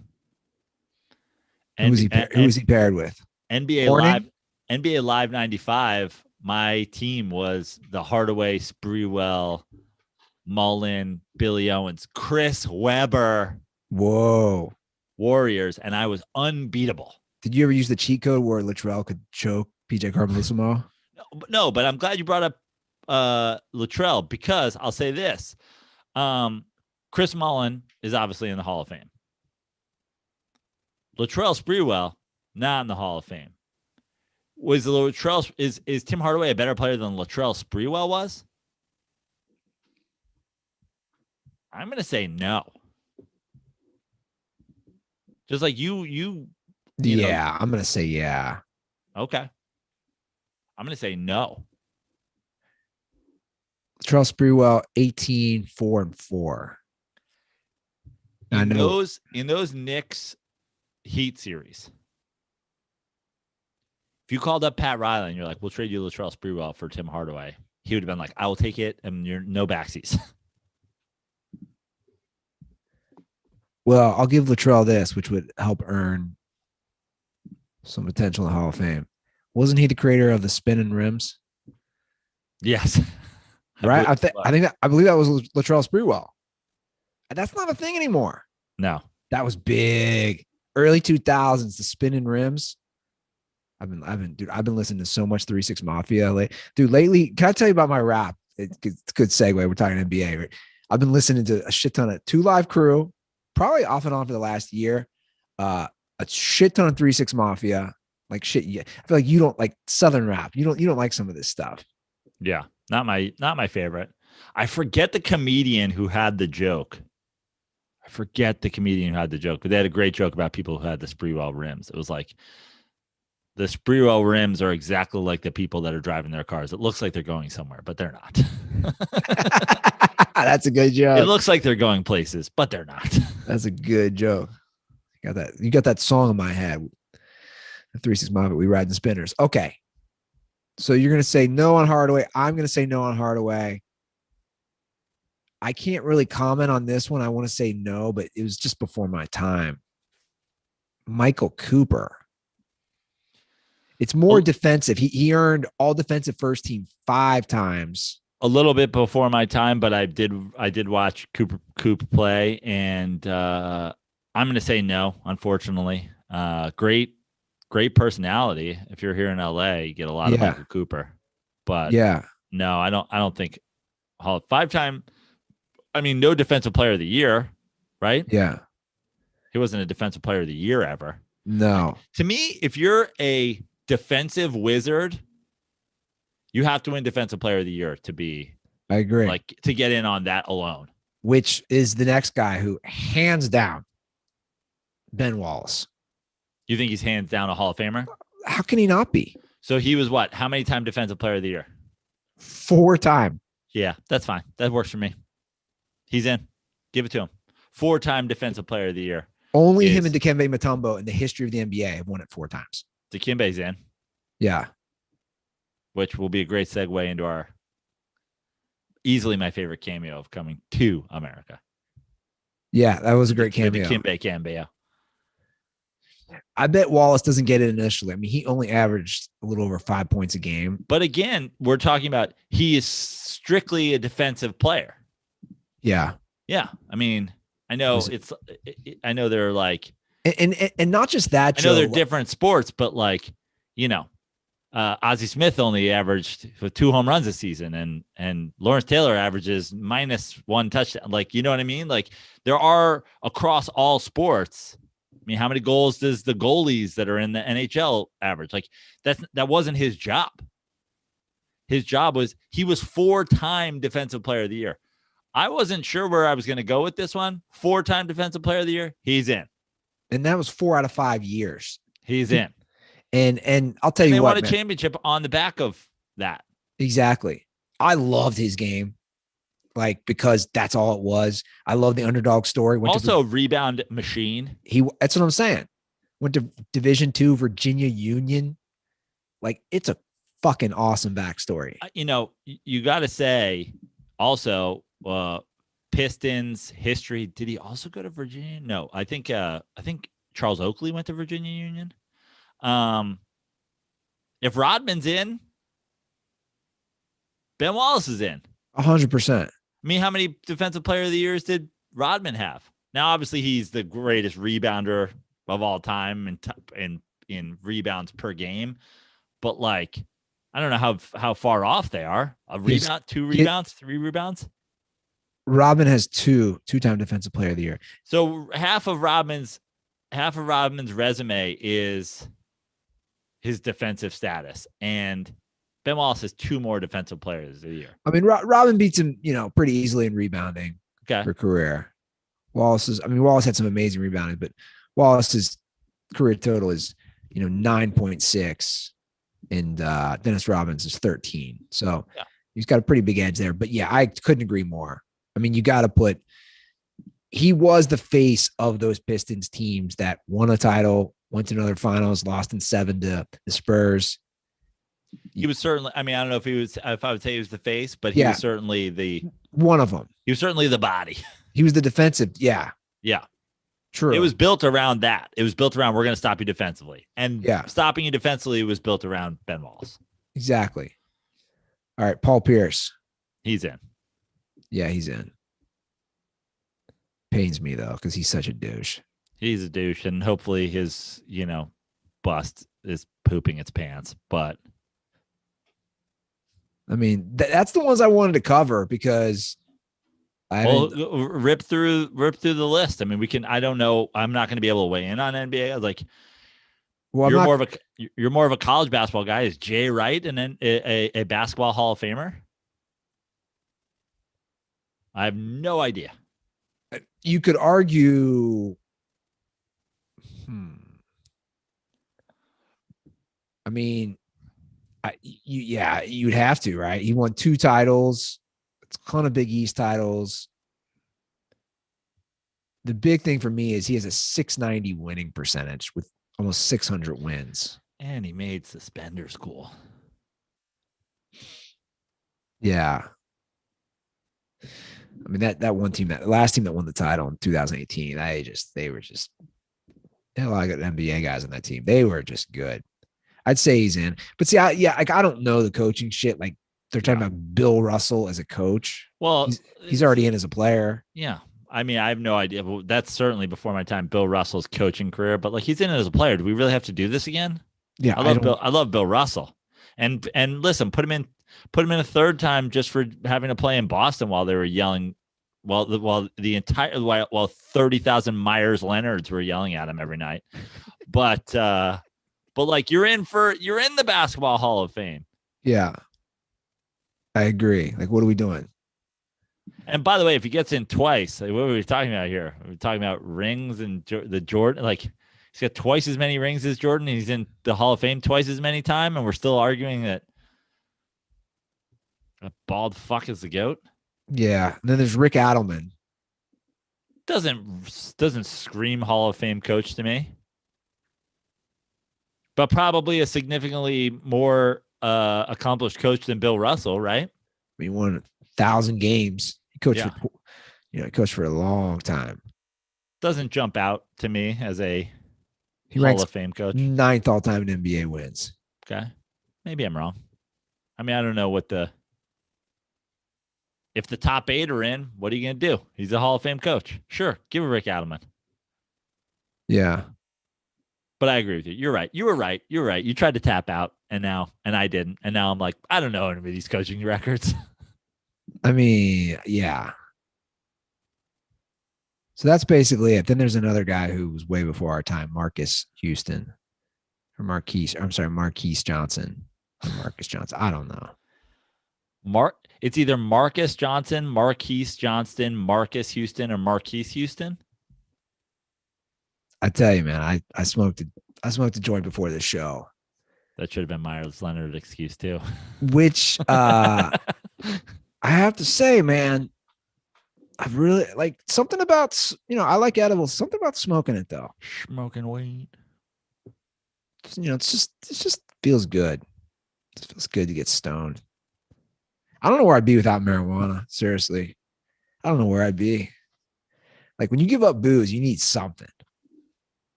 Who was he paired with? NBA Horning? Live, NBA Live 95. My team was the Hardaway, Sprewell, Mullen, Billy Owens, Chris Webber. Whoa. Warriors, and I was unbeatable. Did you ever use the cheat code where Latrell could choke PJ Carmelissimo? No, but I'm glad you brought up Latrell, because I'll say this. Chris Mullen is obviously in the Hall of Fame. Latrell Sprewell, not in the Hall of Fame. Is Tim Hardaway a better player than Latrell Sprewell was? I'm going to say no. Just like you Yeah, know. I'm going to say yeah. Okay. I'm going to say no. Latrell Sprewell, 18, 4 and 4. In those Knicks Heat series, if you called up Pat Riley and you're like, we'll trade you Latrell Sprewell for Tim Hardaway, he would have been like, I will take it, and you're no backsies. Well, I'll give Latrell this, which would help earn some potential in the Hall of Fame. Wasn't he the creator of the spinning rims? Yes. Right? I believe that was Latrell Sprewell. And that's not a thing anymore. No. That was big. Early 2000s, the spinning rims. I've been listening to so much 3-6 Mafia. Lately, can I tell you about my rap? It's a good segue. We're talking NBA. Right? I've been listening to a shit ton of 2 Live Crew, probably off and on for the last year. A shit ton of 3-6 Mafia. Like shit. Yeah. I feel like you don't like Southern rap. You don't like some of this stuff. Yeah. Not my favorite. I forget the comedian who had the joke. But they had a great joke about people who had the Sprewell rims. It was like, the Sprewell rims are exactly like the people that are driving their cars. It looks like they're going somewhere, but they're not. That's a good joke. It looks like they're going places, but they're not. That's a good joke. You got that song in my head. The 3-6 Mafia, we ride the spinners. Okay. So you're going to say no on Hardaway. I'm going to say no on Hardaway. I can't really comment on this one. I want to say no, but it was just before my time. Michael Cooper. It's more defensive. He earned all defensive first team 5 times. A little bit before my time, but I did watch Coop play, and I'm going to say no, unfortunately. Great personality. If you're here in LA, you get a lot of Michael Cooper. But no, I don't think 5-time. I mean, no defensive player of the year, right? Yeah. He wasn't a defensive player of the year ever. No. To me, if you're a defensive wizard, you have to win defensive player of the year to be. I agree. Like to get in on that alone. Which is the next guy who, hands down, Ben Wallace. You think he's hands down a Hall of Famer? How can he not be? So he was what? How many time defensive player of the year? 4-time. Yeah, that's fine. That works for me. He's in. Give it to him. 4-time defensive player of the year. Only him and Dikembe Mutombo in the history of the NBA have won it 4 times. Dikembe's in. Yeah. Which will be a great segue into our easily my favorite cameo of coming to America. Yeah, that was a great cameo. Dikembe cameo. I bet Wallace doesn't get it initially. I mean, he only averaged a little over 5 points a game. But again, we're talking about he is strictly a defensive player. Yeah. Yeah. I mean, I know I know they're like, and not just that. I know they're different sports, but like, you know, Ozzie Smith only averaged 2 home runs this season, and Lawrence Taylor averages -1 touchdown. Like, you know what I mean? Like, there are across all sports. I mean, how many goals does the goalies that are in the NHL average? Like, that wasn't his job. His job was he was 4-time defensive player of the year. I wasn't sure where I was going to go with this one. 4-time defensive player of the year. He's in. And that was 4 out of 5 years. He's in. And I'll tell you what, they won a championship on the back of that. Exactly. I loved his game, like, because that's all it was. I love the underdog story. Also, rebound machine. That's what I'm saying. Went to Division II Virginia Union. Like, it's a fucking awesome backstory. You know, you got to say also Pistons history. Did he also go to Virginia? No, I think Charles Oakley went to Virginia Union. If Rodman's in, Ben Wallace is in. 100%. I mean, how many defensive player of the years did Rodman have? Now, obviously, he's the greatest rebounder of all time in rebounds per game. But like, I don't know how far off they are. A rebound, 2 rebounds, 3 rebounds. Rodman has two-time defensive player of the year. So half of Rodman's resume is his defensive status, and Ben Wallace has 2 more defensive players of the year. I mean, Rodman beats him, pretty easily in rebounding for career. Wallace had some amazing rebounding, but Wallace's career total is, 9.6, and Dennis Rodman's is 13. So he's got a pretty big edge there. But yeah, I couldn't agree more. I mean, you got to he was the face of those Pistons teams that won a title, went to another finals, lost in 7 to the Spurs. He was certainly, I mean, I don't know if I would say he was the face, but he was certainly one of them. He was certainly the body. He was the defensive. Yeah. Yeah. True. It was built around that. It was built around, we're going to stop you defensively. And stopping you defensively was built around Ben Wallace. Exactly. All right. Paul Pierce. He's in. Yeah, he's in. Pains me though, because he's such a douche. He's a douche, and hopefully his, bust is pooping its pants. But I mean, that's the ones I wanted to cover because rip through the list. I mean, I don't know. I'm not going to be able to weigh in on NBA. Like, you're more of a college basketball guy. Is Jay Wright and then a basketball Hall of Famer? I have no idea. You could argue. I mean, you'd have to, right? He won 2 titles. It's a ton of Big East titles. The big thing for me is he has a 690 winning percentage with almost 600 wins. And he made suspender school. Yeah. I mean, that one team, that last team that won the title in 2018, they had a lot of good NBA guys on that team. They were just good. I'd say he's in. But see, I don't know the coaching shit. Like, they're talking about Bill Russell as a coach. Well, he's already in as a player. Yeah. I mean, I have no idea. But that's certainly before my time, Bill Russell's coaching career. But like, he's in it as a player. Do we really have to do this again? Yeah. I love Bill Russell. And listen, put him in a third time just for having to play in Boston while they were yelling. While 30,000 Meyers Leonards were yelling at him every night. But like, you're in the Basketball Hall of Fame. Yeah. I agree. Like, what are we doing? And by the way, if he gets in twice, like, what are we talking about here? We're talking about rings and the Jordan. Like, he's got twice as many rings as Jordan. And he's in the Hall of Fame twice as many times, and we're still arguing that a bald fuck is the GOAT. Yeah. And then there's Rick Adelman. Doesn't scream Hall of Fame coach to me, but probably a significantly more accomplished coach than Bill Russell, right? He won 1,000 games. He coached for a long time. Doesn't jump out to me as a Hall of Fame coach. 9th all time in NBA wins. Okay, maybe I'm wrong. I mean, I don't know if the top 8 are in, what are you going to do? He's a Hall of Fame coach. Sure, give it Rick Adelman. Yeah. But I agree with you. You're right. You were right. You're right. You tried to tap out, and I didn't. And now I'm like, I don't know any of these coaching records. I mean, yeah. So that's basically it. Then there's another guy who was way before our time, Marcus Johnson. Or Marquise Johnson. Or Marcus Johnson. I don't know. It's either Marcus Johnson, Marquise Johnston, Marcus Houston, or Marquise Houston. I tell you, man, I smoked a joint before this show. That should have been Meyers Leonard's excuse too. Which I have to say, man, I really like something about, I like edibles. Something about smoking it though. Smoking weed. It just feels good. It feels good to get stoned. I don't know where I'd be without marijuana. Seriously. I don't know where I'd be. Like, when you give up booze, you need something.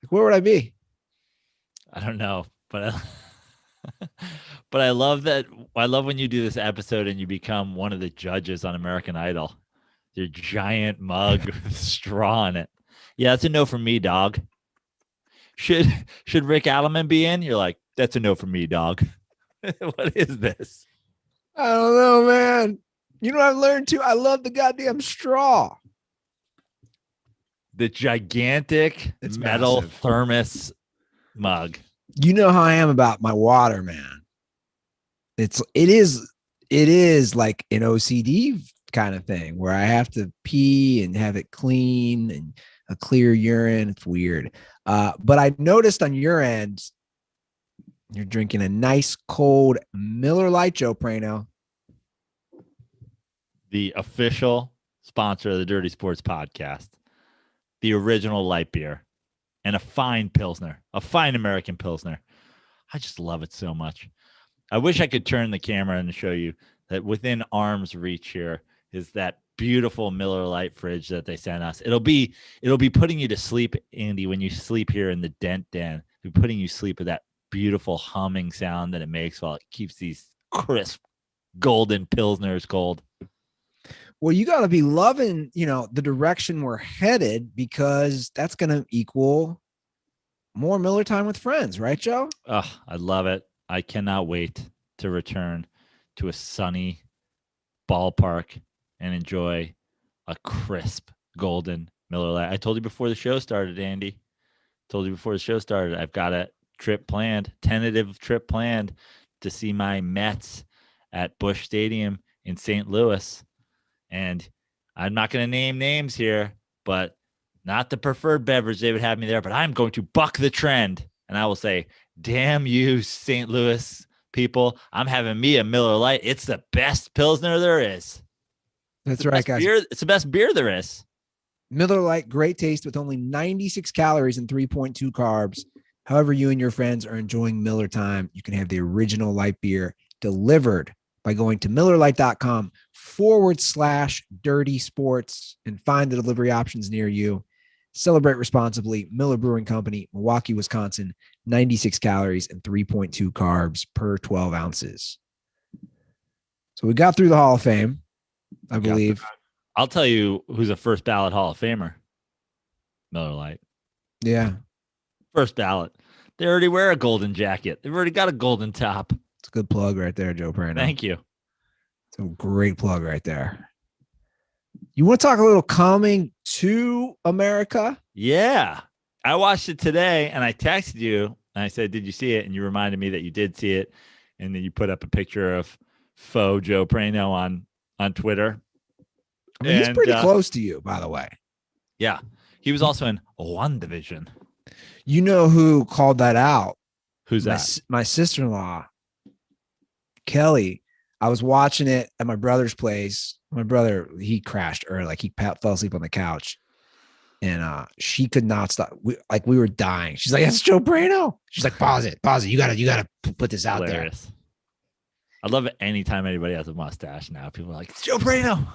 Where would I be? I don't know, but but I love that. I love when you do this episode and you become one of the judges on American Idol. Your giant mug with straw in it. Yeah, that's a no from me, dog. Should Rick Allen be in? You're like, that's a no from me, dog. What is this? I don't know, man. You know what I've learned too? I love the goddamn straw. The gigantic It's metal massive. thermos mug. You know how I am about my water, man. It is like an OCD kind of thing where I have to pee and have it clean and a clear urine. It's weird. But I noticed on your end, you're drinking a nice cold Miller Lite, Joe Praino. The official sponsor of the Dirty Sports Podcast. The original light beer. And a fine Pilsner. A fine American Pilsner. I just love it so much. I wish I could turn the camera and show you that within arm's reach here is that beautiful Miller Lite fridge that they sent us. It'll be putting you to sleep, Andy, when you sleep here in the Dent Den. It'll be putting you to sleep with that beautiful humming sound that it makes while it keeps these crisp golden Pilsners cold. Well, you got to be loving, the direction we're headed because that's going to equal more Miller time with friends, right, Joe? Oh, I love it. I cannot wait to return to a sunny ballpark and enjoy a crisp golden Miller Lite. I told you before the show started, Andy. I've got a tentative trip planned to see my Mets at Busch Stadium in St. Louis. And I'm not going to name names here, but not the preferred beverage they would have me there, but I'm going to buck the trend. And I will say, damn you, St. Louis people. I'm having me a Miller Lite. It's the best Pilsner there is. That's right, guys. It's the best beer there is. Miller Lite, great taste with only 96 calories and 3.2 carbs. However you and your friends are enjoying Miller time, you can have the original light beer delivered by going to MillerLite.com/dirty sports and find the delivery options near you. Celebrate responsibly. Miller Brewing Company, Milwaukee, Wisconsin, 96 calories and 3.2 carbs per 12 ounces. So we got through the Hall of Fame, I believe. I'll tell you who's a first ballot Hall of Famer. Miller Lite. Yeah. First ballot. They already wear a golden jacket. They've already got a golden top. It's a good plug right there, Joe Praino. Thank you. It's a great plug right there. You want to talk a little coming to America? Yeah. I watched it today and I texted you and I said, did you see it? And you reminded me that you did see it. And then you put up a picture of faux Joe Praino on Twitter. I mean, he's pretty close to you, by the way. Yeah. He was also in One Division. You know who called that out? Who's that? My sister-in-law, Kelly. I was watching it at my brother's place. My brother, he crashed early. Like he fell asleep on the couch. And she could not stop. We were dying. She's like, that's Joe Praino. She's like, pause it. You gotta put this out Hilarious. there. I love it anytime anybody has a mustache now. People are like, it's Joe Praino.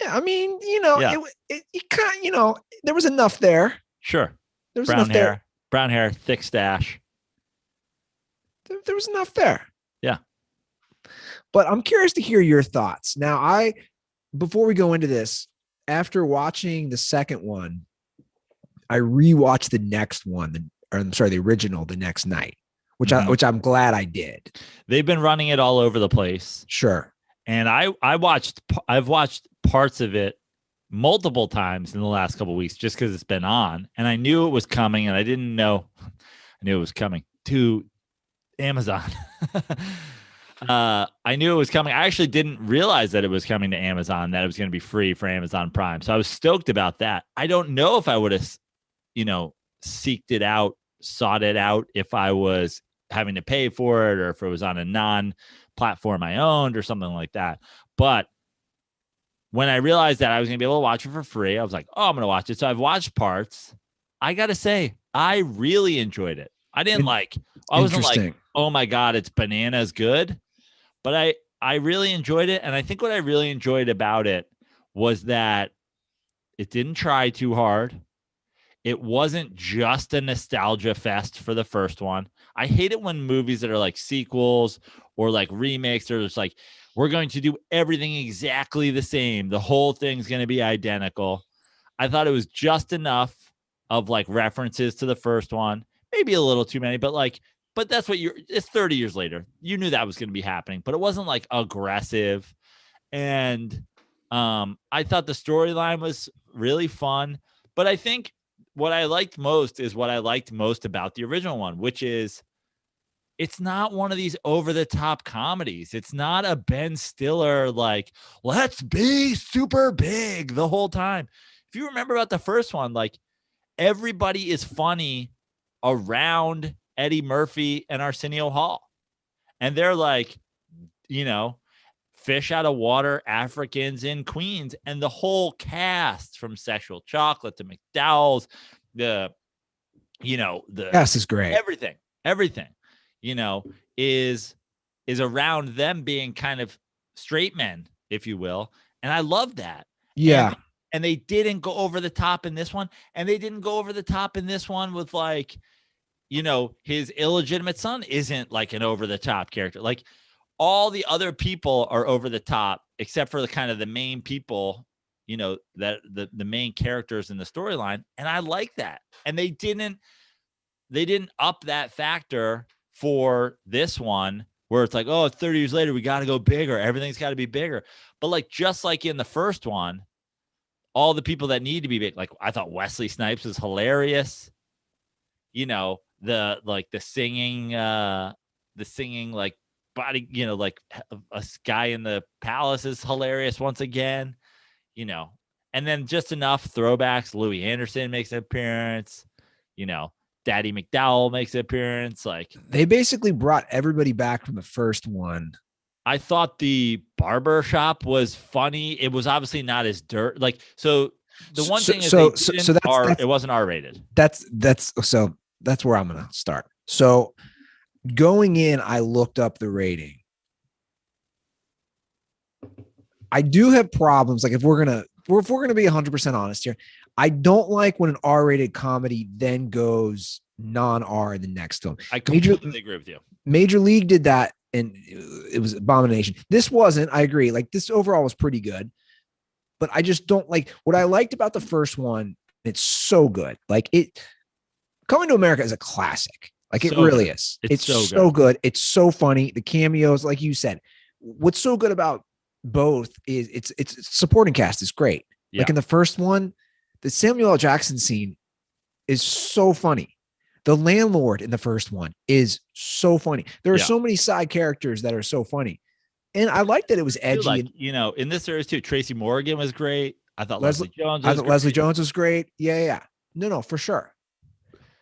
Yeah, I mean, it kind of, there was enough there. Sure. There was enough there. Brown hair, thick stash. There was enough there. Yeah. But I'm curious to hear your thoughts. Now, before we go into this, after watching the second one, I rewatched the next one, the original the next night, which I'm glad I did. They've been running it all over the place. Sure. And I've watched parts of it multiple times in the last couple of weeks just because it's been on. And I knew it was coming, and I didn't know I knew it was coming to Amazon. I knew it was coming. I actually didn't realize that it was coming to Amazon, that it was going to be free for Amazon Prime. So I was stoked about that. I don't know if I would have, sought it out if I was having to pay for it or if it was on a non-platform I owned or something like that. But when I realized that I was going to be able to watch it for free, I was like, oh, I'm going to watch it. So I've watched parts. I got to say, I really enjoyed it. I wasn't like, oh my God, it's bananas good. But I really enjoyed it. And I think what I really enjoyed about it was that it didn't try too hard. It wasn't just a nostalgia fest for the first one. I hate it when movies that are like sequels or like remakes are just like, we're going to do everything exactly the same. The whole thing's going to be identical. I thought it was just enough of like references to the first one, maybe a little too many, but that's what it's 30 years later. You knew that was going to be happening, but it wasn't like aggressive. And I thought the storyline was really fun, but I think what I liked most is what I liked most about the original one, which is it's not one of these over the top comedies. It's not a Ben Stiller, like, let's be super big the whole time. If you remember about the first one, like everybody is funny around Eddie Murphy and Arsenio Hall. And they're like, fish out of water Africans in Queens, and the whole cast from Sexual Chocolate to McDowell's, the cast is great. Everything, is around them being kind of straight men, if you will. And I love that. Yeah. And they didn't go over the top in this one. And they didn't go over the top in this one with like, his illegitimate son isn't like an over the top character. Like, all the other people are over the top, except for the kind of the main people, that the main characters in the storyline. And I like that. And they didn't up that factor for this one where it's like, oh, 30 years later, we got to go bigger. Everything's got to be bigger. But like, just like in the first one, all the people that need to be big, like I thought Wesley Snipes was hilarious. The singing, like, body, like a guy in the palace is hilarious once again, and then just enough throwbacks. Louis Anderson makes an appearance, Daddy McDowell makes an appearance. Like, they basically brought everybody back from the first one. I thought the barber shop was funny. It was obviously not as dirt. Like, so the one thing is it wasn't R-rated. That's where I'm going to start. So going in, I looked up the rating. I do have problems. Like if we're gonna be 100% honest here, I don't like when an R-rated comedy then goes non-R in the next film. I completely agree with you. Major League did that, and it was abomination. This wasn't. I agree. Like this overall was pretty good, but I just don't like what I liked about the first one. It's so good. Like it, Coming to America is a classic. Like it really is. It's so good. It's so funny. The cameos, like you said, what's so good about both is it's supporting cast is great. Yeah. Like in the first one, the Samuel L. Jackson scene is so funny. The landlord in the first one is so funny. There are so many side characters that are so funny. And I like that it was edgy. Like, in this series too, Tracy Morgan was great. I thought Leslie Jones was great. Yeah. No, for sure.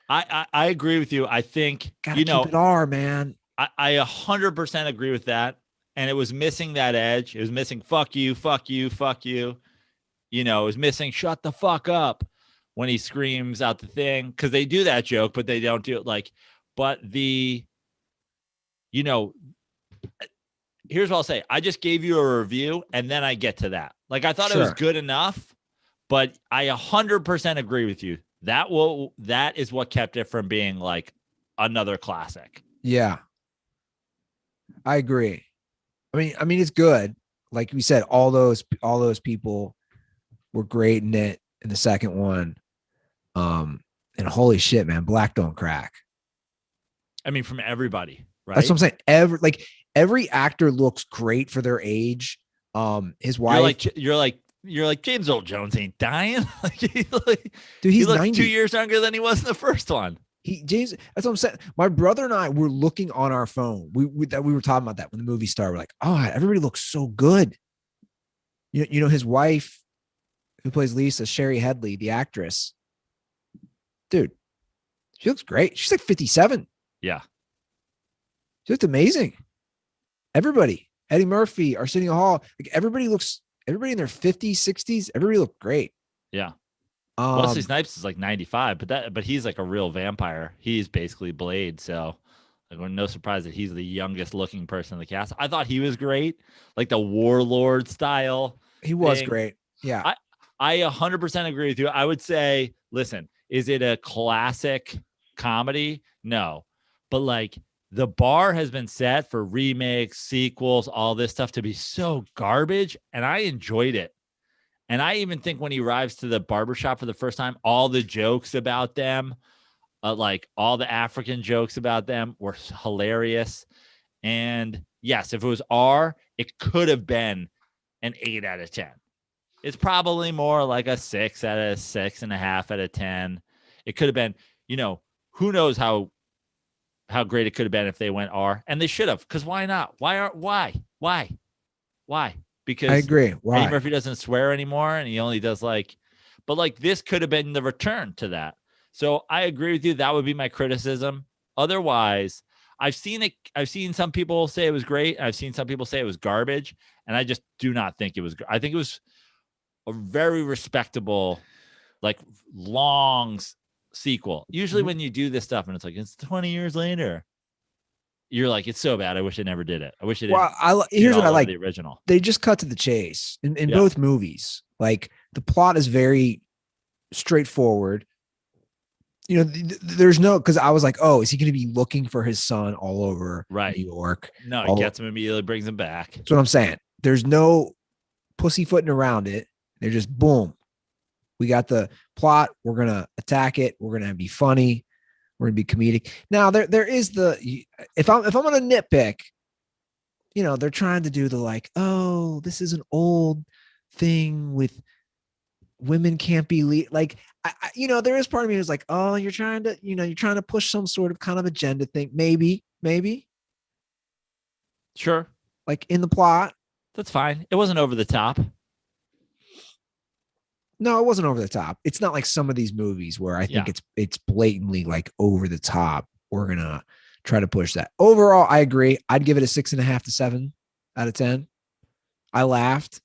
I agree with you. I think, keep it R, man. I 100% agree with that. And it was missing that edge. It was missing fuck you. It was missing shut the fuck up when he screams out the thing. Because they do that joke, but they don't do it like, but here's what I'll say. I just gave you a review and then I get to that. Like I thought it was good enough, but I 100% agree with you. That is what kept it from being like another classic. Yeah. I agree. I mean, it's good. Like we said, all those people were great in it in the second one. And holy shit, man, black don't crack. I mean, from everybody, right? That's what I'm saying. Every actor looks great for their age. His wife, you're like James Earl Jones ain't dying. Dude, he's 90. 2 years younger than he was in the first one. That's what I'm saying. My brother and I were looking on our phone. We were talking about that when the movie started. We're like, oh, everybody looks so good. His wife, who plays Lisa, Sherry Headley, the actress. Dude, she looks great. She's like 57. Yeah, she looked amazing. Everybody, Eddie Murphy, Arsenio Hall, like everybody in their 50s, 60s, everybody looked great. Yeah. Wesley Snipes is like 95, but he's like a real vampire. He's basically Blade. So like, no surprise that he's the youngest looking person in the cast. I thought he was great. Like the warlord style. He was great. Yeah. I 100% agree with you. I would say, listen, Is it a classic comedy? No. But like the bar has been set for remakes, sequels, all this stuff to be so garbage. And I enjoyed it. And I even think when he arrives to the barbershop for the first time, all the jokes about them, like all the African jokes about them were hilarious. And yes, if it was R, it could have been an 8 out of 10. It's probably more like a 6 out of 6.5 out of 10. It could have been, who knows how great it could have been if they went R, and they should have. Because why not? Why? Because I agree. Why? Eddie Murphy doesn't swear anymore, and he only does but this could have been the return to that. So I agree with you. That would be my criticism. Otherwise, I've seen some people say it was great. I've seen some people say it was garbage, and I just do not think it was. I think it was a very respectable, long sequel. Usually when you do this stuff and it's 20 years later, you're like, it's so bad. I wish I never did it. I wish it didn't. Well, here's what I like. The original. They just cut to the chase in both movies. Like the plot is very straightforward. There's no, because I was like, oh, is he going to be looking for his son all over New York? No, he gets him immediately, brings him back. That's what I'm saying. There's no pussyfooting around it. They're just boom. We got the plot. We're going to attack it. We're going to be funny. We're going to be comedic. Now there is if I'm going to nitpick, they're trying to do the this is an old thing with women can't be there is part of me who's like, oh, you're trying to push some sort of kind of agenda thing. Maybe. Sure. Like in the plot. That's fine. It wasn't over the top. No, it wasn't over the top. It's not like some of these movies where I think it's blatantly over the top. We're going to try to push that. Overall, I agree. I'd give it a 6.5 to 7 out of 10. I laughed.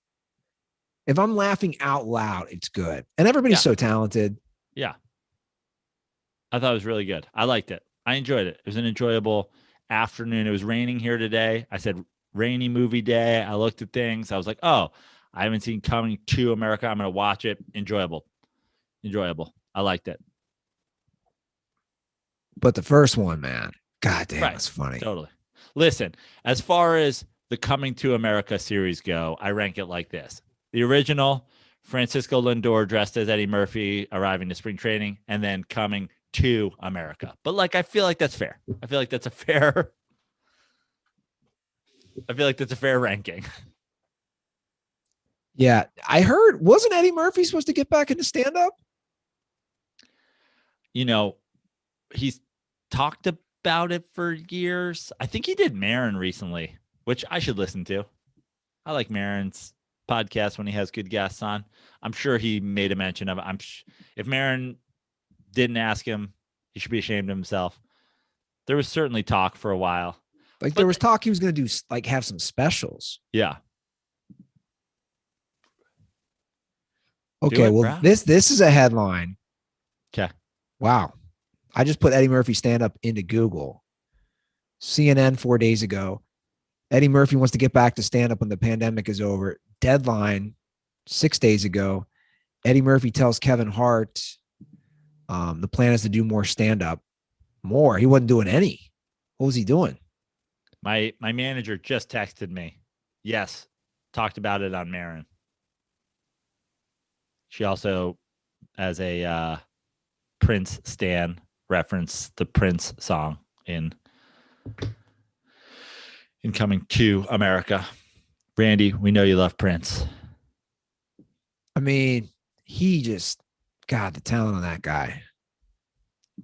If I'm laughing out loud, it's good. And everybody's so talented. Yeah. I thought it was really good. I liked it. I enjoyed it. It was an enjoyable afternoon. It was raining here today. I said rainy movie day. I looked at things. I was like, oh, I haven't seen Coming to America. I'm going to watch it. Enjoyable. I liked it. But the first one, man, God damn, it's funny. Totally. Listen, as far as the Coming to America series go, I rank it like this. The original, Francisco Lindor dressed as Eddie Murphy arriving to spring training, and then Coming to America. But I feel like that's fair. I feel like that's a fair ranking. Yeah, I heard, wasn't Eddie Murphy supposed to get back into stand-up? He's talked about it for years. I think he did Maron recently, which I should listen to. I like Maron's podcast when he has good guests on. I'm sure he made a mention of it. If Maron didn't ask him, he should be ashamed of himself. There was certainly talk for a while. There was talk he was going to do, have some specials. Yeah. Okay, well, this is a headline. Okay. Wow. I just put Eddie Murphy stand-up into Google. CNN 4 days ago. Eddie Murphy wants to get back to stand-up when the pandemic is over. Deadline 6 days ago. Eddie Murphy tells Kevin Hart the plan is to do more stand-up. More. He wasn't doing any. What was he doing? My manager just texted me. Yes. Talked about it on Maron. She also, as a Prince stan, referenced the Prince song in Coming to America. Randy, we know you love Prince. I mean, God, the talent on that guy.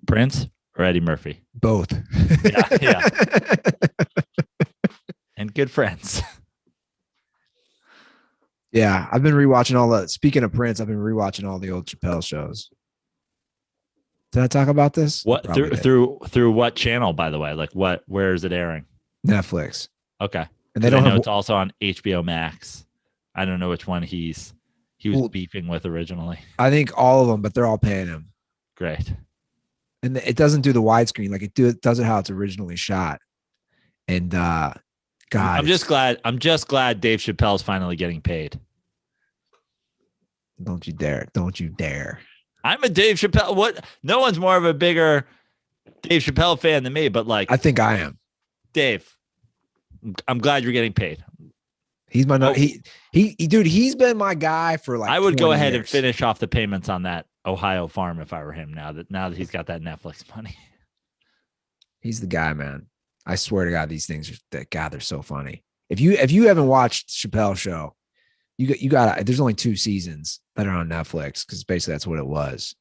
Prince or Eddie Murphy? Both. Yeah. And good friends. Yeah, I've been rewatching speaking of Prince, I've been rewatching all the old Chappelle shows. Did I talk about this? What through what channel, by the way? Where is it airing? Netflix. Okay. And they don't know it's also on HBO Max. I don't know which one he was beefing with originally. I think all of them, but they're all paying him. Great. And it doesn't do the widescreen it does it how it's originally shot. And God, I'm just glad Dave Chappelle's finally getting paid. Don't you dare. I'm a Dave Chappelle. What? No one's more of a bigger Dave Chappelle fan than me, but like, I think I am. Dave, I'm glad you're getting paid. He's my dude. He's been my guy for like. I would go ahead and years. finish off the payments on that Ohio farm if I were him. Now that he's got that Netflix money, he's the guy, man. I swear to God, these things they're so funny. If you haven't watched Chappelle Show, you got. There's only 2 seasons that are on Netflix because basically that's what it was.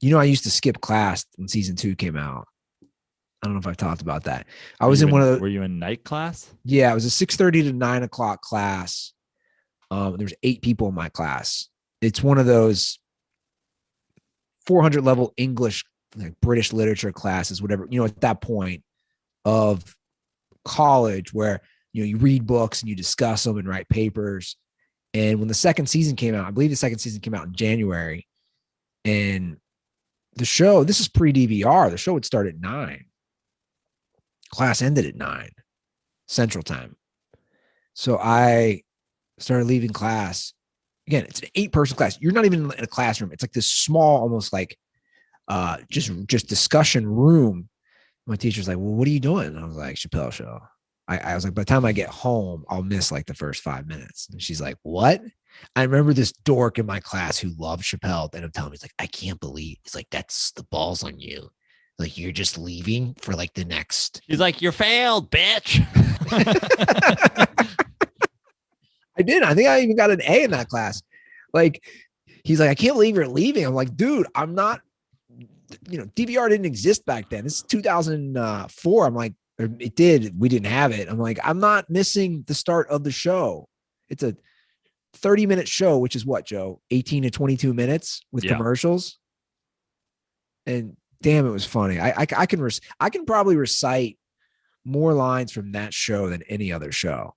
You know, I used to skip class when season 2 came out. I don't know if I've talked about that. I was in one of the. Were you in night class? Yeah, it was a 6:30 to 9 o'clock class. There's 8 people in my class. It's one of those 400 level English, like British literature classes, whatever, at that point of college where, you read books and you discuss them and write papers. And when the second season came out, I believe the second season came out in January, and the show, this is pre-DVR, the show would start at 9. Class ended at 9 Central Time. So I started leaving class. Again, it's an 8-person class. You're not even in a classroom. It's like this small, almost like just discussion room. My teacher's like, well, what are you doing? And I was like, Chappelle Show. I was like, by the time I get home, I'll miss like the first 5 minutes. And she's like, what? I remember this dork in my class who loved Chappelle. And I'm telling me, he's like, I can't believe. He's like, that's the balls on you. Like, you're just leaving for like the next. He's like, you're failed, bitch. I did. I think I even got an A in that class. Like, he's like, I can't believe you're leaving. I'm like, dude, I'm not, DVR didn't exist back then. This is 2004. I'm like, or it did. We didn't have it. I'm like, I'm not missing the start of the show. It's a 30-minute show, which is what, Joe? 18 to 22 minutes with commercials. And damn, it was funny. I can probably recite more lines from that show than any other show.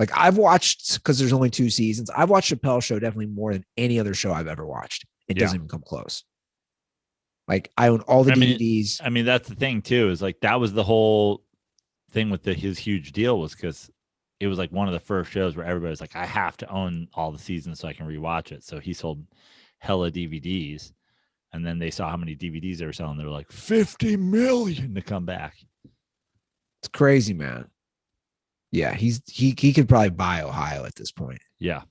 Like, I've watched, because there's only 2 seasons, I've watched Chappelle Show definitely more than any other show I've ever watched. It doesn't even come close. Like, I own all the DVDs. I mean, that's the thing too, is like, that was the whole thing with his huge deal, was because it was like one of the first shows where everybody was like, I have to own all the seasons so I can rewatch it. So he sold hella DVDs. And then they saw how many DVDs they were selling. They were like, 50 million to come back. It's crazy, man. Yeah, he could probably buy Ohio at this point. Yeah.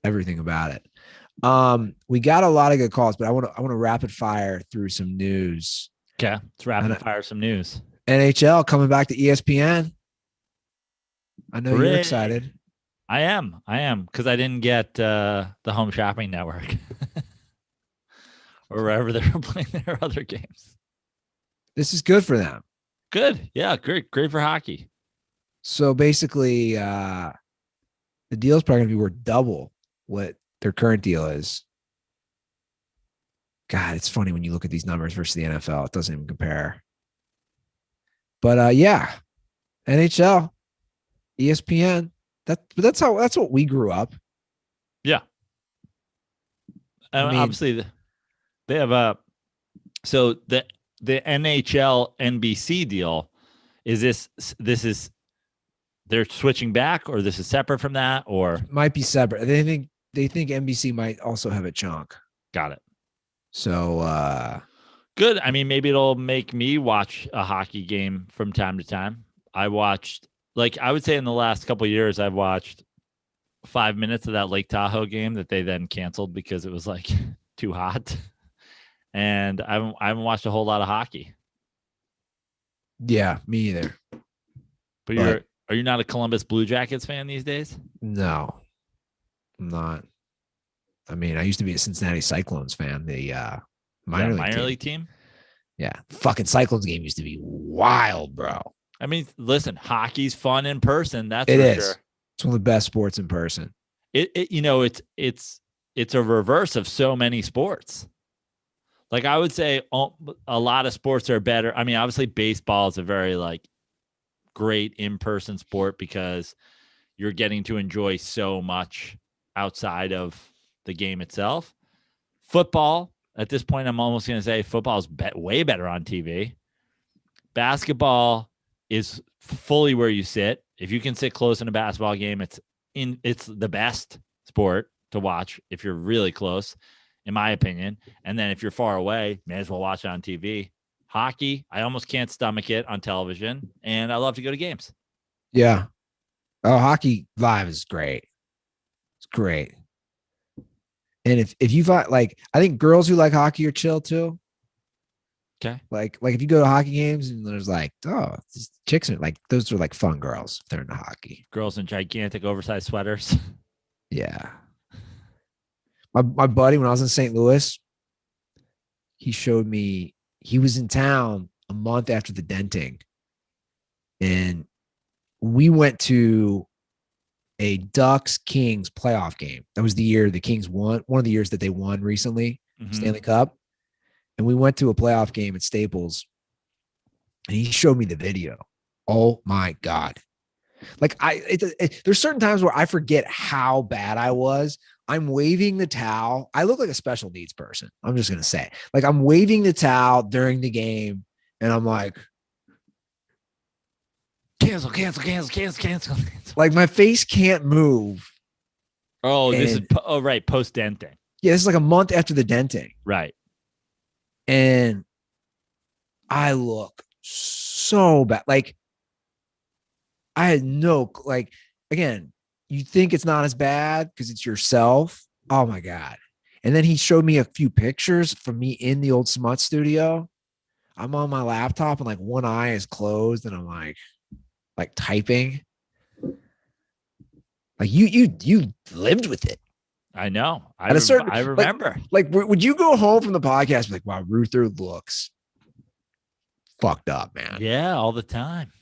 Everything about it. We got a lot of good calls, but I want to rapid fire through some news. Okay, let's rapid fire some news. NHL coming back to ESPN. I know you're excited. I am, because I didn't get the home shopping network or wherever they were playing their other games. This is good for them. Good, yeah, great for hockey. So basically, the deal is probably going to be worth double what their current deal is. God, it's funny when you look at these numbers versus the NFL. It doesn't even compare. But yeah, NHL, ESPN. That's what we grew up. Yeah. And obviously, they have so the NHL NBC deal is they're switching back, or this is separate from that, or might be separate. They think NBC might also have a chunk. Got it. So good. I mean, maybe it'll make me watch a hockey game from time to time. I watched, like, I would say in the last couple of years, I've watched 5 minutes of that Lake Tahoe game that they then canceled because it was like too hot. And I haven't watched a whole lot of hockey. Yeah, me either. But are you not a Columbus Blue Jackets fan these days? No, I'm not. I mean, I used to be a Cincinnati Cyclones fan, the minor league team. Yeah, fucking Cyclones game used to be wild, bro. I mean, listen, hockey's fun in person. That's it for is. Sure. It's one of the best sports in person. It's a reverse of so many sports. Like, I would say a lot of sports are better. I mean, obviously baseball is a very great in-person sport because you're getting to enjoy so much outside of the game itself. Football, at this point, I'm almost going to say football is way better on TV. Basketball is fully where you sit. If you can sit close in a basketball game, it's the best sport to watch if you're really close, in my opinion. And then if you're far away, may as well watch it on TV. Hockey, I almost can't stomach it on television, and I love to go to games. Yeah. Oh, hockey live is great. It's great. And if you find like, I think girls who like hockey are chill too. Okay. Like if you go to hockey games and there's like, oh, these chicks are like, those are like fun girls if they're into hockey. Girls in gigantic oversized sweaters. Yeah. My buddy, when I was in St. Louis, he showed me, he was in town a month after the denting. And we went to a Ducks Kings playoff game. That was the year the Kings won, one of the years that they won recently, Stanley Cup. And we went to a playoff game at Staples, and he showed me the video. Oh my God. Like there's certain times where I forget how bad I was. I'm waving the towel. I look like a special needs person. I'm just going to say, like, I'm waving the towel during the game, and I'm like, cancel. Like, my face can't move. Oh, this is right, post denting. Yeah, this is like a month after the denting. Right. And I look so bad. Like, I had no, like, again, you think it's not as bad because it's yourself. Oh my God. And then he showed me a few pictures from me in the old smut studio. I'm on my laptop and like one eye is closed and I'm like typing. Like you lived with it. I know. I remember. Like, would you go home from the podcast and be like, wow, Ruther looks fucked up, man? Yeah, all the time.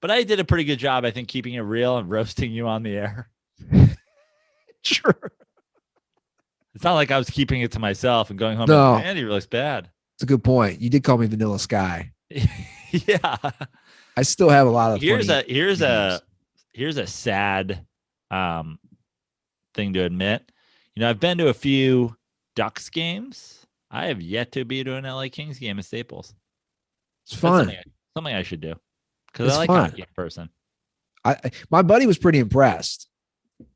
But I did a pretty good job, I think, keeping it real and roasting you on the air. Sure. It's not like I was keeping it to myself and going home. No. And Andy looks bad. It's a good point. You did call me Vanilla Sky. Yeah. I still have a lot of here's a sad thing to admit. You know, I've been to a few Ducks games. I have yet to be to an LA Kings game at Staples. It's fun. Something I should do because I like fun. hockey in person. My buddy was pretty impressed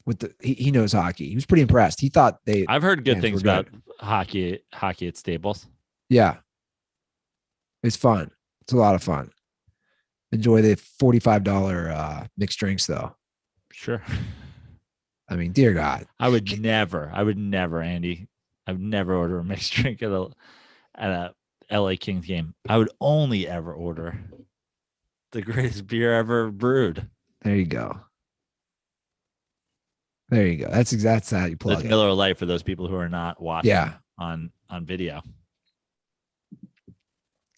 with he knows hockey. He was pretty impressed. He thought I've heard good things about hockey at Staples. Yeah. It's fun. It's a lot of fun. Enjoy the $45 mixed drinks though. Sure. I mean, dear God. I would never, Andy. I would never order a mixed drink at a LA Kings game. I would only ever order the greatest beer ever brewed. There you go. That's how you plug it. Miller Lite for those people who are not watching on video.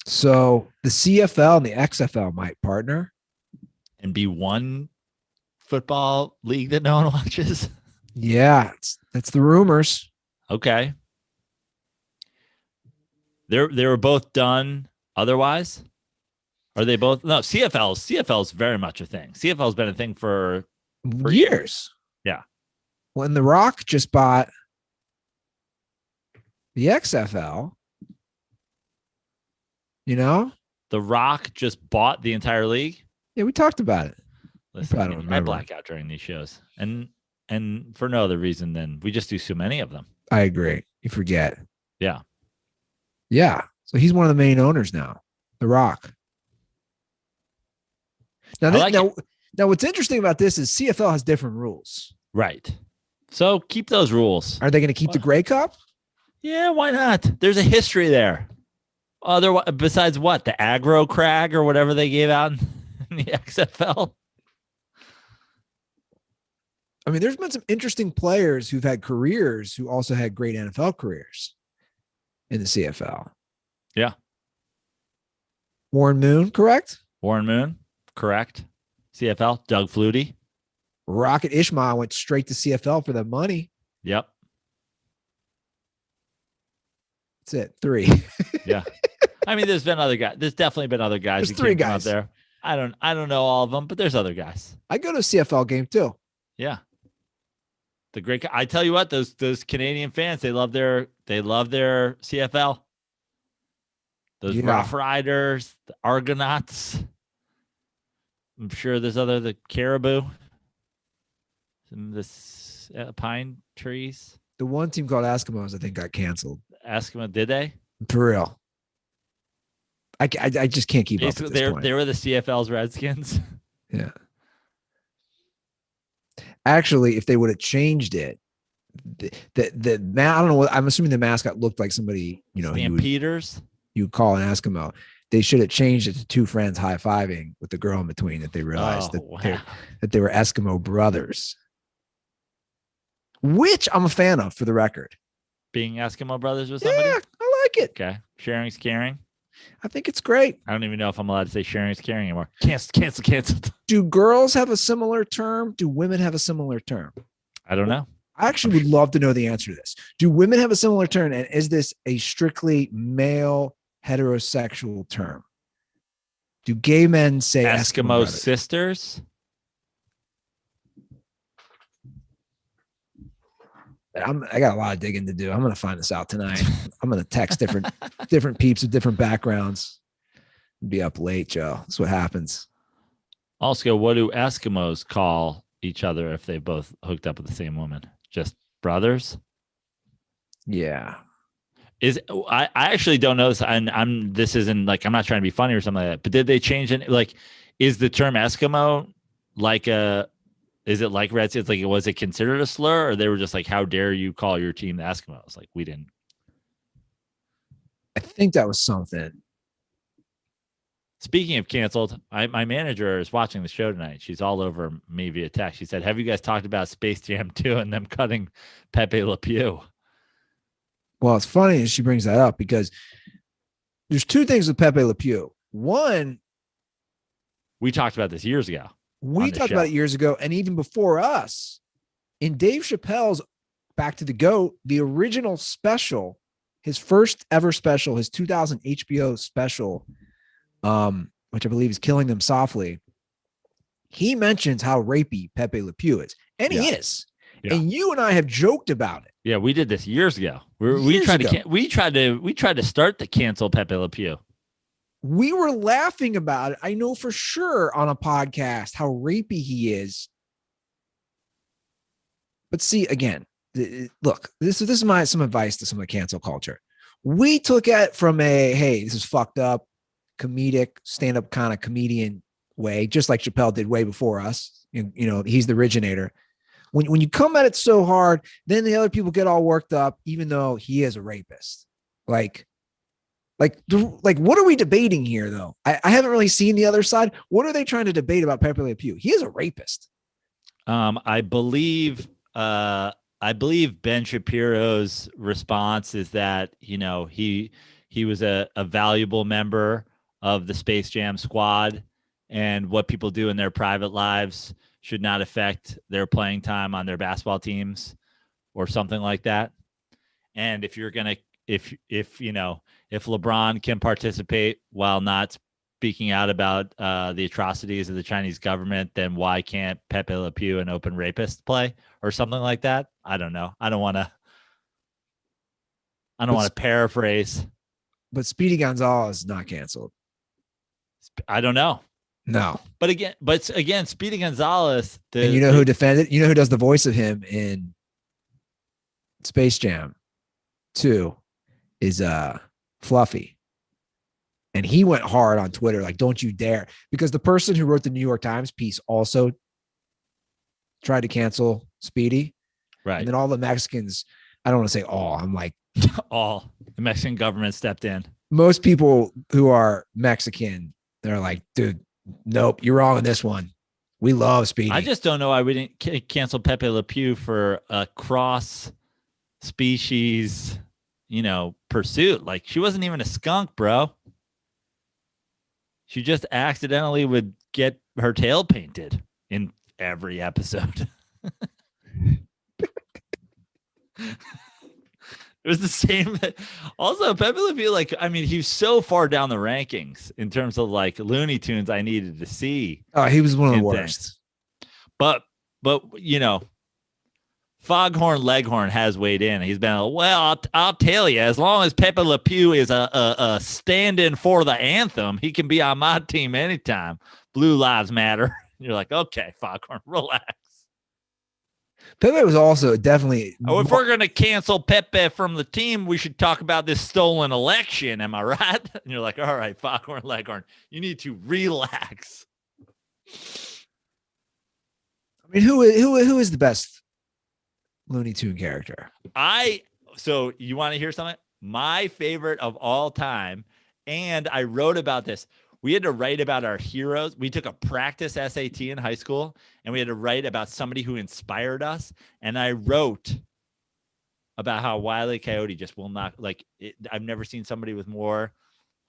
So the CFL and the XFL might partner and be one football league that no one watches. Yeah, that's the rumors. Okay. They were both done otherwise? Are they both? No, CFL is very much a thing. CFL has been a thing for years. Yeah. When The Rock just bought the XFL, you know? The Rock just bought the entire league? Yeah, we talked about it. Listen, I black out during these shows. And for no other reason than we just do so many of them. I agree. You forget. Yeah. Yeah. So he's one of the main owners now, The Rock. Now, what's interesting about this is CFL has different rules. Right. So keep those rules. Are they going to keep the Grey Cup? Yeah, why not? There's a history there. Besides what? The aggro crag or whatever they gave out in the XFL? I mean, there's been some interesting players who've had careers who also had great NFL careers in the CFL. Yeah. Warren Moon, correct? Warren Moon, correct. CFL, Doug Flutie. Rocket Ishmael went straight to CFL for the money. Yep. That's it. 3. Yeah. I mean, there's been other guys. There's definitely been other guys. There's 3 guys out there. I don't know all of them, but there's other guys. I go to a CFL game too. Yeah. The great. I tell you what, those Canadian fans, they love their CFL. Those Rough Riders, the Argonauts. I'm sure there's the Caribou. pine trees. The one team called Eskimos, I think, got canceled. Eskimo, did they? For real. I just can't keep up at this point. They were the CFL's Redskins. Yeah. Actually, if they would have changed it, I don't know what, I'm assuming the mascot looked like somebody, Stampeders. You call an Eskimo. They should have changed it to two friends high-fiving with the girl in between, that they realized that they were Eskimo brothers, which I'm a fan of, for the record. Being Eskimo brothers with somebody? Yeah, I like it. Okay. Sharing's caring. I think it's great. I don't even know if I'm allowed to say sharing's caring anymore. Cancel. Do girls have a similar term? Do women have a similar term? I don't know. I actually would love to know the answer to this. Do women have a similar term? And is this a strictly male heterosexual term? Do gay men say Eskimo sisters? I got a lot of digging to do. I'm going to find this out tonight. I'm going to text different peeps with different backgrounds. Be up late, Joe. That's what happens. Also, what do Eskimos call each other if they both hooked up with the same woman? Just brothers? Yeah. I actually don't know this. This isn't like, I'm not trying to be funny or something like that, but did they change it? Like, is the term Eskimo is it like Redskins? Like, was it considered a slur, or they were just like, how dare you call your team the Eskimos? Like, we didn't. I think that was something. Speaking of canceled, my manager is watching the show tonight. She's all over me via text. She said, have you guys talked about Space Jam 2 and them cutting Pepe Le Pew? Well, it's funny that she brings that up, because there's two things with Pepe Le Pew. One, we talked about this years ago. We talked about it years ago, and even before us, in Dave Chappelle's Back to the GOAT, the original special, his first ever special, his 2000 HBO special, which I believe is Killing Them Softly, he mentions how rapey Pepe Le Pew is, and he is. Yeah. And you and I have joked about it. Yeah, we did this years ago. We tried to start the cancel Pepe Le Pew. We were laughing about it. I know for sure on a podcast how rapey he is. But see, again, look, this is some advice to some of the cancel culture. We took it from hey, this is fucked up, comedic, stand-up kind of comedian way, just like Chappelle did way before us. He's the originator. When you come at it so hard, then the other people get all worked up, even though he is a rapist. Like, what are we debating here, though? I haven't really seen the other side. What are they trying to debate about Pepe Le Pew? He is a rapist. I believe Ben Shapiro's response is that, he was a valuable member of the Space Jam squad, and what people do in their private lives should not affect their playing time on their basketball teams or something like that. And if you're going to, if LeBron can participate while not speaking out about the atrocities of the Chinese government, then why can't Pepe Le Pew, an open rapist, play or something like that? I don't know. I don't want to paraphrase. But Speedy Gonzalez is not canceled. I don't know. No. But again, Speedy Gonzalez. And you know who defended? You know who does the voice of him in Space Jam 2 is Fluffy. And he went hard on Twitter, like, don't you dare. Because the person who wrote the New York Times piece also tried to cancel Speedy. Right. And then all the Mexicans, I don't want to say all, I'm like, all the Mexican government stepped in. Most people who are Mexican, they're like, dude, nope, you're wrong on this one. We love Speedy. I just don't know why we didn't cancel Pepe Le Pew for a cross species, pursuit. Like, she wasn't even a skunk, bro. She just accidentally would get her tail painted in every episode. It was the same. Also, Pepe Le Pew, he was so far down the rankings in terms of Looney Tunes I needed to see. Oh, he was one of the worst. But Foghorn Leghorn has weighed in. He's been, well, I'll tell you, as long as Pepe Le Pew is a stand-in for the anthem, he can be on my team anytime. Blue Lives Matter. You're like, okay, Foghorn, relax. Pepe was also definitely. Oh, if we're going to cancel Pepe from the team, we should talk about this stolen election. Am I right? And you're like, all right, Foghorn Leghorn, you need to relax. I mean, who is the best Looney Tune character? So you want to hear something? My favorite of all time, and I wrote about this. We had to write about our heroes. We took a practice SAT in high school, and we had to write about somebody who inspired us. And I wrote about how Wile E. Coyote just will not, like, I've never seen somebody with more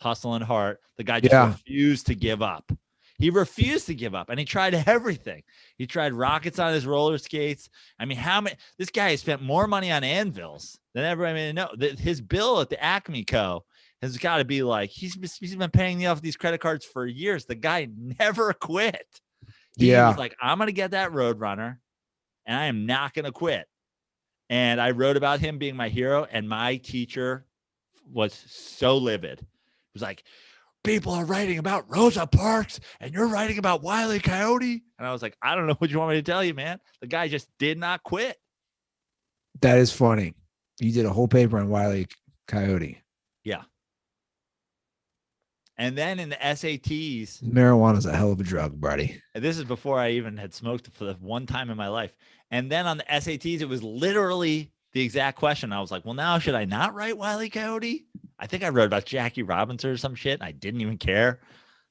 hustle and heart. The guy just refused to give up. He refused to give up, and he tried everything. He tried rockets on his roller skates. I mean, this guy has spent more money on anvils than everybody know. His bill at the Acme Co. has got to be like, he's been paying off these credit cards for years. The guy never quit. He was like, I'm going to get that Roadrunner, and I am not going to quit. And I wrote about him being my hero, and my teacher was so livid. He was like, people are writing about Rosa Parks, and you're writing about Wile E. Coyote? And I was like, I don't know what you want me to tell you, man. The guy just did not quit. That is funny. You did a whole paper on Wile E. Coyote. Yeah. And then in the SATs, marijuana is a hell of a drug, buddy. This is before I even had smoked for the one time in my life. And then on the SATs, it was literally the exact question. I was like, well, now should I not write Wile E. Coyote? I think I wrote about Jackie Robinson or some shit, and I didn't even care.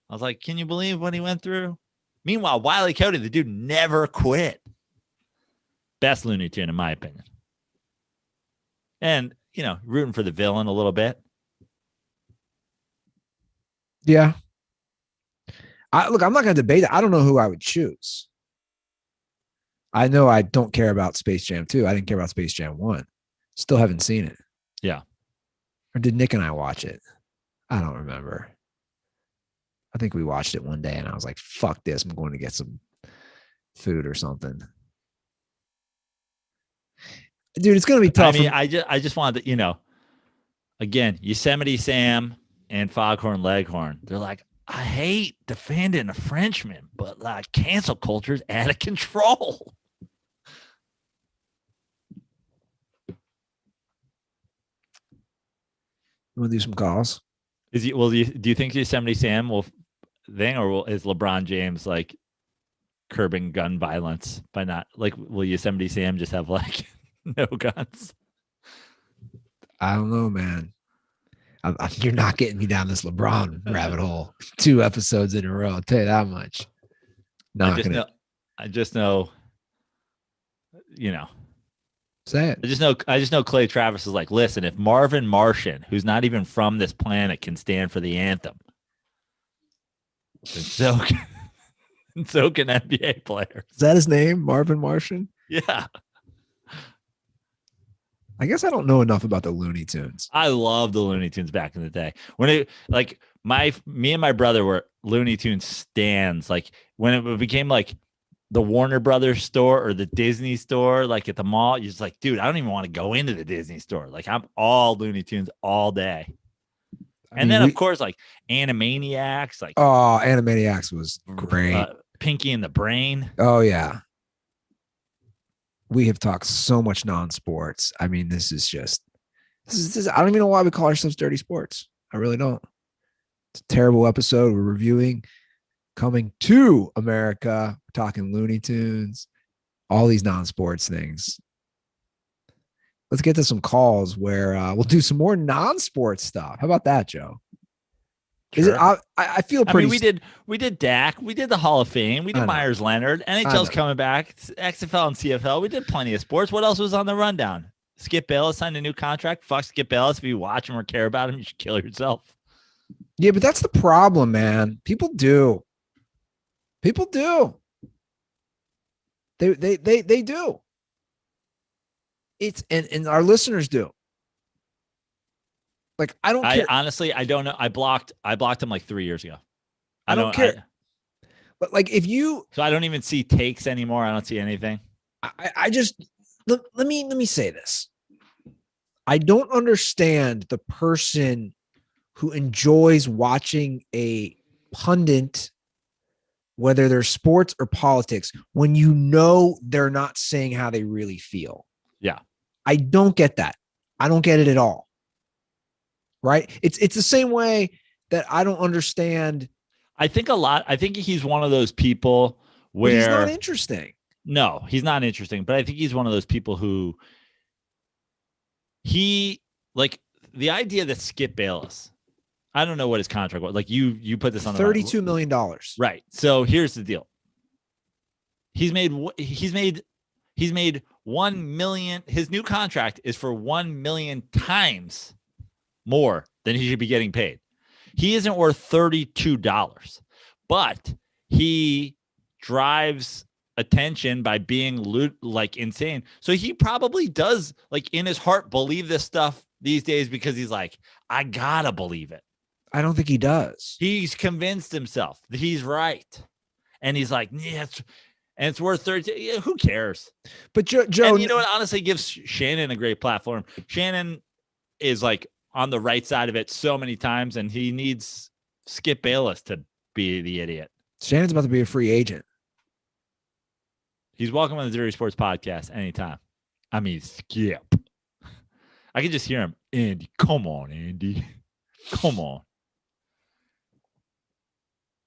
I was like, can you believe what he went through? Meanwhile, Wile E. Coyote, the dude never quit. Best Looney Tune, in my opinion. And, rooting for the villain a little bit. Yeah. I'm not going to debate it. I don't know who I would choose. I know I don't care about Space Jam 2. I didn't care about Space Jam 1. Still haven't seen it. Yeah. Or did Nick and I watch it? I don't remember. I think we watched it one day and I was like, fuck this. I'm going to get some food or something. Dude, it's going to be tough. I mean, I just wanted to, again, Yosemite Sam and Foghorn Leghorn, they're like, I hate defending a Frenchman, but like cancel culture is out of control. You want to do some calls? Do you think Yosemite Sam will thing, or is LeBron James like curbing gun violence by not will Yosemite Sam just have like no guns? I don't know, man. You're not getting me down this LeBron rabbit hole 2 episodes in a row. I'll tell you that much. I just know. Say it. I just know Clay Travis is like, listen, if Marvin Martian, who's not even from this planet, can stand for the anthem, so can NBA players. Is that his name, Marvin Martian? Yeah. I guess I don't know enough about the Looney Tunes. I love the Looney Tunes back in the day. When me and my brother were Looney Tunes stans. Like when it became like the Warner Brothers store or the Disney store, like at the mall, you're just like, dude, I don't even want to go into the Disney store. Like I'm all Looney Tunes all day. Of course, like Animaniacs. Like Animaniacs was great. Pinky and the Brain. Oh yeah. We have talked so much non-sports. I mean, this is I don't even know why we call ourselves Dirty Sports. I really don't. It's a terrible episode. We're reviewing Coming to America. We're talking Looney Tunes, all these non-sports things. Let's get to some calls where we'll do some more non-sports stuff. How about that, Joe? Sure. Is it? I feel pretty. I mean, we did Dak. We did the Hall of Fame. We did Meyers Leonard. NHL's coming back. XFL and CFL. We did plenty of sports. What else was on the rundown? Skip Bayless signed a new contract. Fuck Skip Bayless. If you watch him or care about him, you should kill yourself. Yeah, but that's the problem, man. People do. They do. It's and our listeners do. Like I don't care. Honestly, I don't know. I blocked him like 3 years ago. I don't care. But like if you so I don't even see takes anymore. I don't see anything. I just let me say this. I don't understand the person who enjoys watching a pundit whether they're sports or politics, when you know they're not saying how they really feel. Yeah. I don't get that. I don't get it at all. Right? It's the same way that I don't understand. I think he's one of those people where But he's not interesting. No, he's not interesting. But I think he's one of those people who like the idea that Skip Bayless, I don't know what his contract was. Like you put this on the $32 million. Right. So here's the deal. He's made 1 million. His new contract is for 1 million times more than he should be getting paid. He isn't worth $32, but he drives attention by being like insane. So he probably does, like, in his heart, believe this stuff these days because he's like, I gotta believe it. I don't think he does. He's convinced himself that he's right. And he's like, yeah, it's worth 30. Yeah, who cares? But Joe, and you know what? Honestly, gives Shannon a great platform. Shannon is like on the right side of it so many times, and he needs Skip Bayless to be the idiot. Shannon's about to be a free agent. He's welcome on the Dirty Sports Podcast anytime. I mean, Skip. I can just hear him. Andy, come on, Andy. Come on.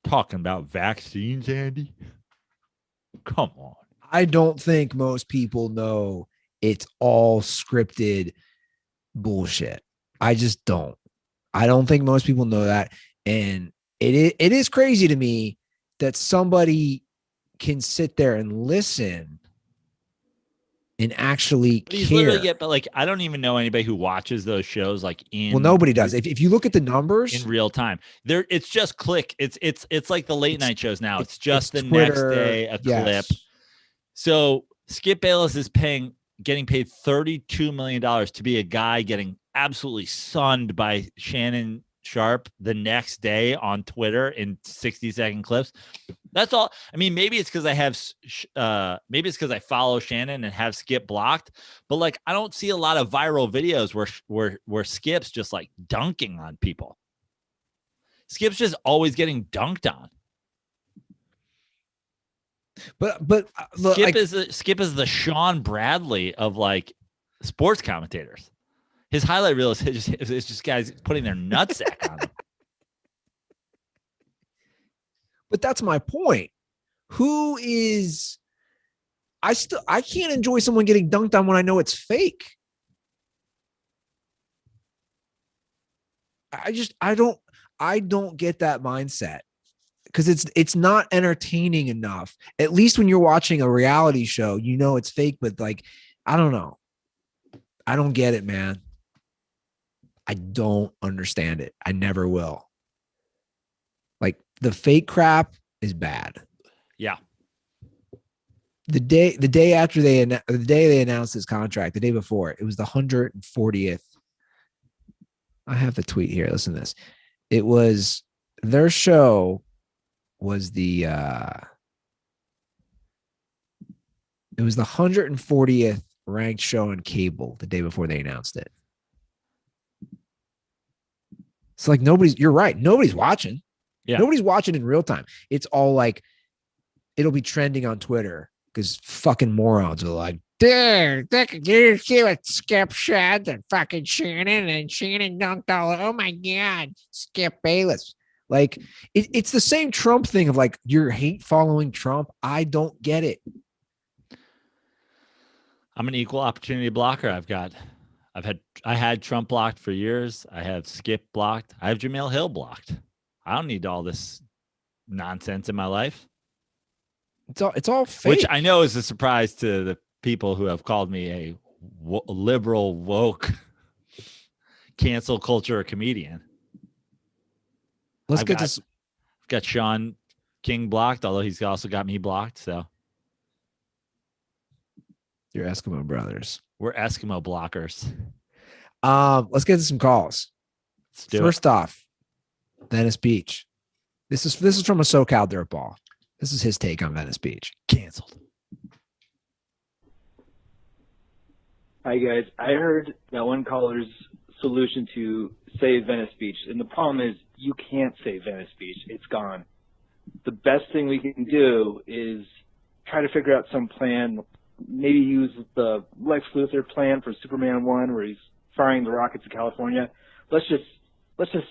Talking about vaccines, Andy. Come on. I don't think most people know it's all scripted bullshit. I just don't. I don't think most people know that. And it is crazy to me that somebody can sit there and listen and actually care. But like, I don't even know anybody who watches those shows like well, nobody does. If you look at the numbers in real time, it's just click. It's like the late night shows now. It's just the Twitter, next day a clip. So Skip Bayless is getting paid $32 million to be a guy getting absolutely sunned by Shannon Sharp the next day on Twitter in 60-second clips. That's all. I mean, maybe it's because I follow Shannon and have Skip blocked, but like, I don't see a lot of viral videos where Skip's just like dunking on people. Skip's just always getting dunked on. But look, Skip is the Shawn Bradley of like sports commentators. His highlight reel is just guys putting their nutsack on him. But that's my point. I can't enjoy someone getting dunked on when I know it's fake. I don't get that mindset because it's not entertaining enough. At least when you're watching a reality show, you know it's fake, but like, I don't know. I don't get it, man. I don't understand it. I never will. Like, the fake crap is bad. Yeah. The day they announced his contract, the day before, it was the 140th. I have the tweet here. Listen to this. It was their show was the 140th ranked show on cable the day before they announced it. It's like you're right. Nobody's watching. Yeah. Nobody's watching in real time. It's all like, it'll be trending on Twitter because fucking morons are like, dude, you see what Skip said and fucking Shannon dunked all. Oh my God, Skip Bayless. Like, it's the same Trump thing of like, you're hate following Trump. I don't get it. I'm an equal opportunity blocker. I had Trump blocked for years. I have Skip blocked. I have Jamil Hill blocked. I don't need all this nonsense in my life. It's all fake. Which I know is a surprise to the people who have called me a liberal, woke, cancel culture comedian. I've got Shawn King blocked, although he's also got me blocked. So you're Eskimo brothers. We're Eskimo blockers. Let's get to some calls. First off, Venice Beach. This is from a SoCal DirtBall. This is his take on Venice Beach. Canceled. Hi guys. I heard that one caller's solution to save Venice Beach, and the problem is you can't save Venice Beach. It's gone. the best thing we can do is try to figure out some plan, maybe use the Lex Luthor plan for Superman 1 where he's firing the rockets to California. Let's just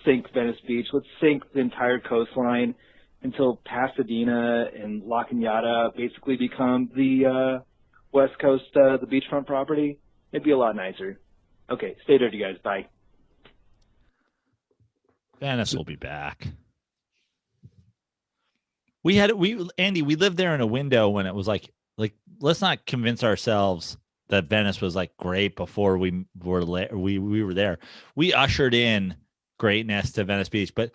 sink Venice Beach. Let's sink the entire coastline until Pasadena and La Cañada basically become the West Coast, the beachfront property. It'd be a lot nicer. Okay, stay dirty, guys. Bye. Venice will be back. Andy, we lived there in a window when it was like let's not convince ourselves that Venice was like great before we were there. We ushered in greatness to Venice Beach, but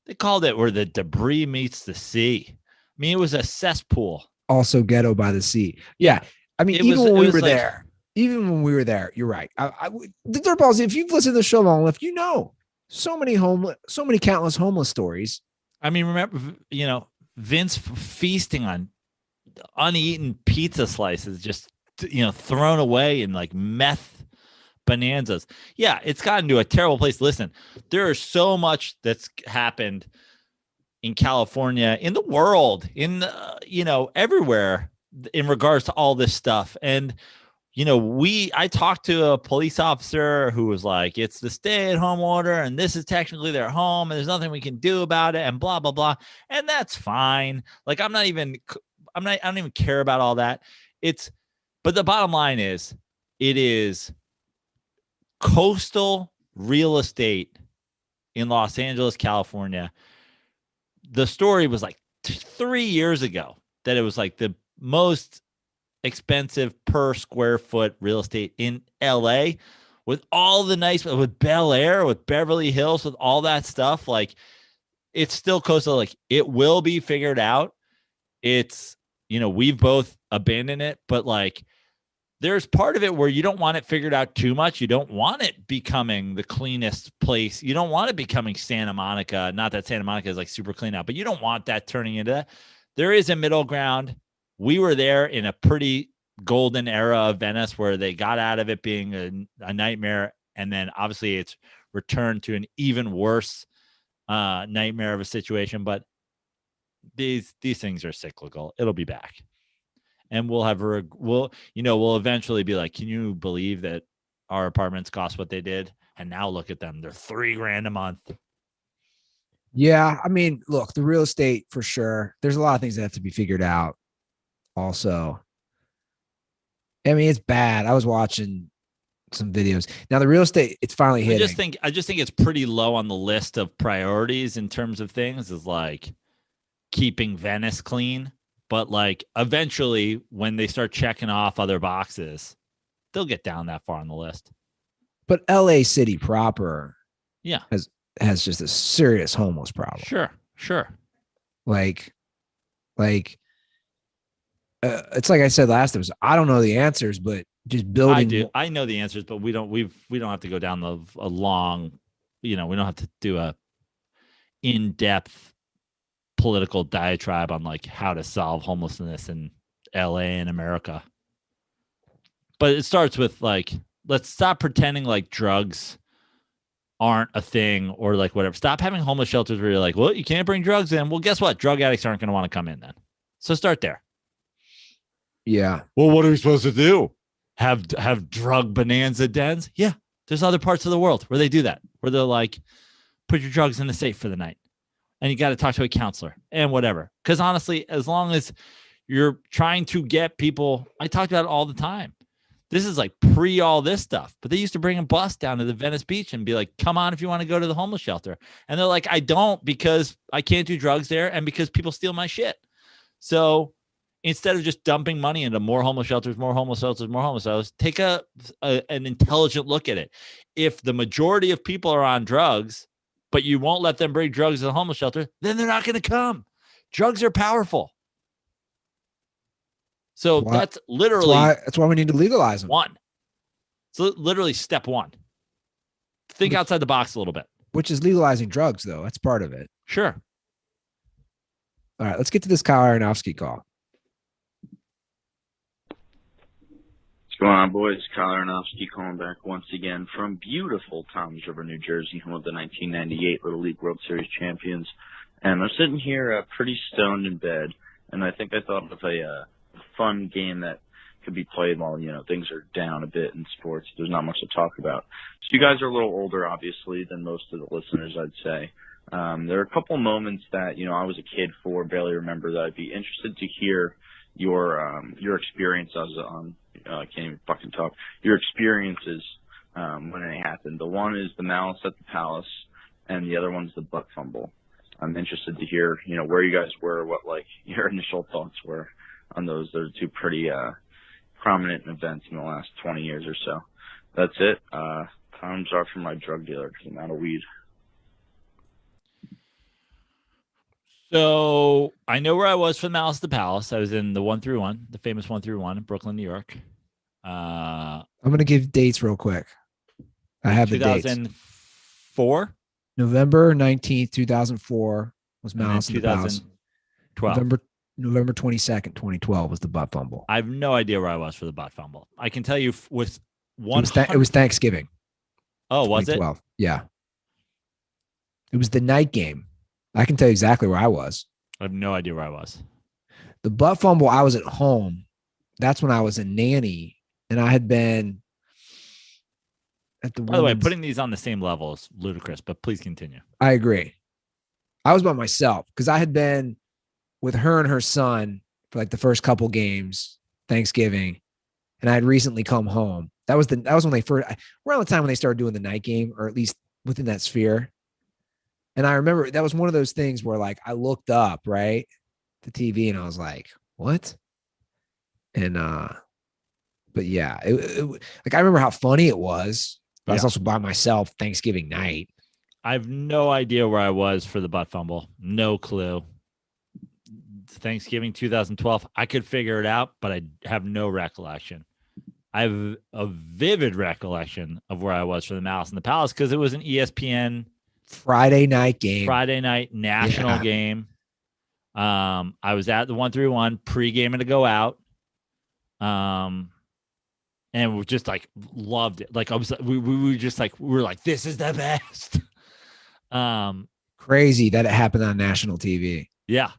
they called it where the debris meets the sea. I mean, it was a cesspool. Also ghetto by the sea. Yeah. I mean, even when we were there, you're right. The Dirtballs, if you've listened to the show long enough, you know, so many countless homeless stories. I mean, remember, Vince feasting on uneaten pizza slices, just, thrown away in like meth bonanzas. Yeah, it's gotten to a terrible place. Listen, there is so much that's happened in California, in the world, everywhere in regards to all this stuff. And, I talked to a police officer who was like, it's the stay-at-home order, and this is technically their home, and there's nothing we can do about it, and blah, blah, blah. And that's fine. Like, I don't even care about all that. But the bottom line is, it is coastal real estate in Los Angeles, California. The story was like 3 years ago that it was like the most expensive per square foot real estate in LA, with all the nice, with Bel Air, with Beverly Hills, with all that stuff. Like, it's still coastal. Like, it will be figured out. It's, we've both abandoned it, but like, there's part of it where you don't want it figured out too much. You don't want it becoming the cleanest place. You don't want it becoming Santa Monica. Not that Santa Monica is like super clean out, but you don't want that turning into that. There is a middle ground. We were there in a pretty golden era of Venice where they got out of it being a nightmare. And then obviously it's returned to an even worse nightmare of a situation. But these things are cyclical. It'll be back. And we'll eventually be like, can you believe that our apartments cost what they did? And now look at them. They're $3,000 a month. Yeah. I mean, look, the real estate for sure. There's a lot of things that have to be figured out. Also, I mean, it's bad. I was watching some videos. Now the real estate, it's finally hitting. I just think it's pretty low on the list of priorities in terms of things, is like keeping Venice clean. But like eventually when they start checking off other boxes, they'll get down that far on the list. But LA City proper, yeah, has just a serious homeless problem. Sure. Like it's like I said last time. I don't know the answers, but just building. I do. I know the answers, but we don't have to go down a long, we don't have to do a in-depth political diatribe on like how to solve homelessness in LA and America. But it starts with like, let's stop pretending like drugs aren't a thing or like whatever. Stop having homeless shelters where you're like, well, you can't bring drugs in. Well, guess what? Drug addicts aren't going to want to come in then. So start there. Yeah. Well, what are we supposed to do? Have drug bonanza dens? Yeah. There's other parts of the world where they do that, where they're like, put your drugs in the safe for the night. And you got to talk to a counselor and whatever. Because honestly, as long as you're trying to get people, I talk about it all the time. This is like pre all this stuff. But they used to bring a bus down to the Venice Beach and be like, come on if you want to go to the homeless shelter. And they're like, I don't, because I can't do drugs there and because people steal my shit. So instead of just dumping money into more homeless shelters, take an intelligent look at it. If the majority of people are on drugs, but you won't let them bring drugs to the homeless shelter, then they're not going to come. Drugs are powerful. So that's literally... That's why we need to legalize them. One. So literally step one. Think outside the box a little bit. Which is legalizing drugs, though. That's part of it. Sure. All right, let's get to this Kyle Aronofsky call. What's going on, boys? Kyle Aronofsky calling back once again from beautiful Toms River, New Jersey, home of the 1998 Little League World Series champions And I'm sitting here pretty stoned in bed, and I think I thought of a fun game that could be played while, things are down a bit in sports. There's not much to talk about. So you guys are a little older, obviously, than most of the listeners, I'd say. There are a couple moments that, I was a kid for, barely remember, that I'd be interested to hear your experience I can't even fucking talk, your experiences when it happened. The one is the Malice at the Palace, and the other one's the butt fumble. I'm interested to hear, where you guys were, what, your initial thoughts were on those. Those are two pretty prominent events in the last 20 years or so. That's it. Time's up for my drug dealer because I'm out of weed. So I know where I was for the Malice at the Palace. I was in the 1-1, the famous 1-1 in Brooklyn, New York. I'm going to give dates real quick. I have the dates. 2004? November 19th, 2004 was Malice at the Palace. 2012. November 22nd, 2012 was the butt fumble. I have no idea where I was for the butt fumble. I can tell you with one. It was Thanksgiving. Oh, was it? Yeah. It was the night game. I can tell you exactly where I was. I have no idea where I was. The butt fumble, I was at home. That's when I was a nanny, and I had been at the. By the way, putting these on the same level is ludicrous, but please continue. I agree. I was by myself because I had been with her and her son for the first couple games, Thanksgiving, and I had recently come home. That was when they first, around the time when they started doing the night game, or at least within that sphere. And I remember that was one of those things where I looked up, right, the TV, and I was like, what? And, but yeah, I remember how funny it was, but I was also by myself Thanksgiving night. I have no idea where I was for the butt fumble. No clue. Thanksgiving 2012. I could figure it out, but I have no recollection. I have a vivid recollection of where I was for the Malice in the Palace because it was an ESPN Friday night game. Friday night national game. I was at the 1-1 pre-game to go out. And we just loved it. We were just we were like, this is the best. Crazy that it happened on national TV. Yeah.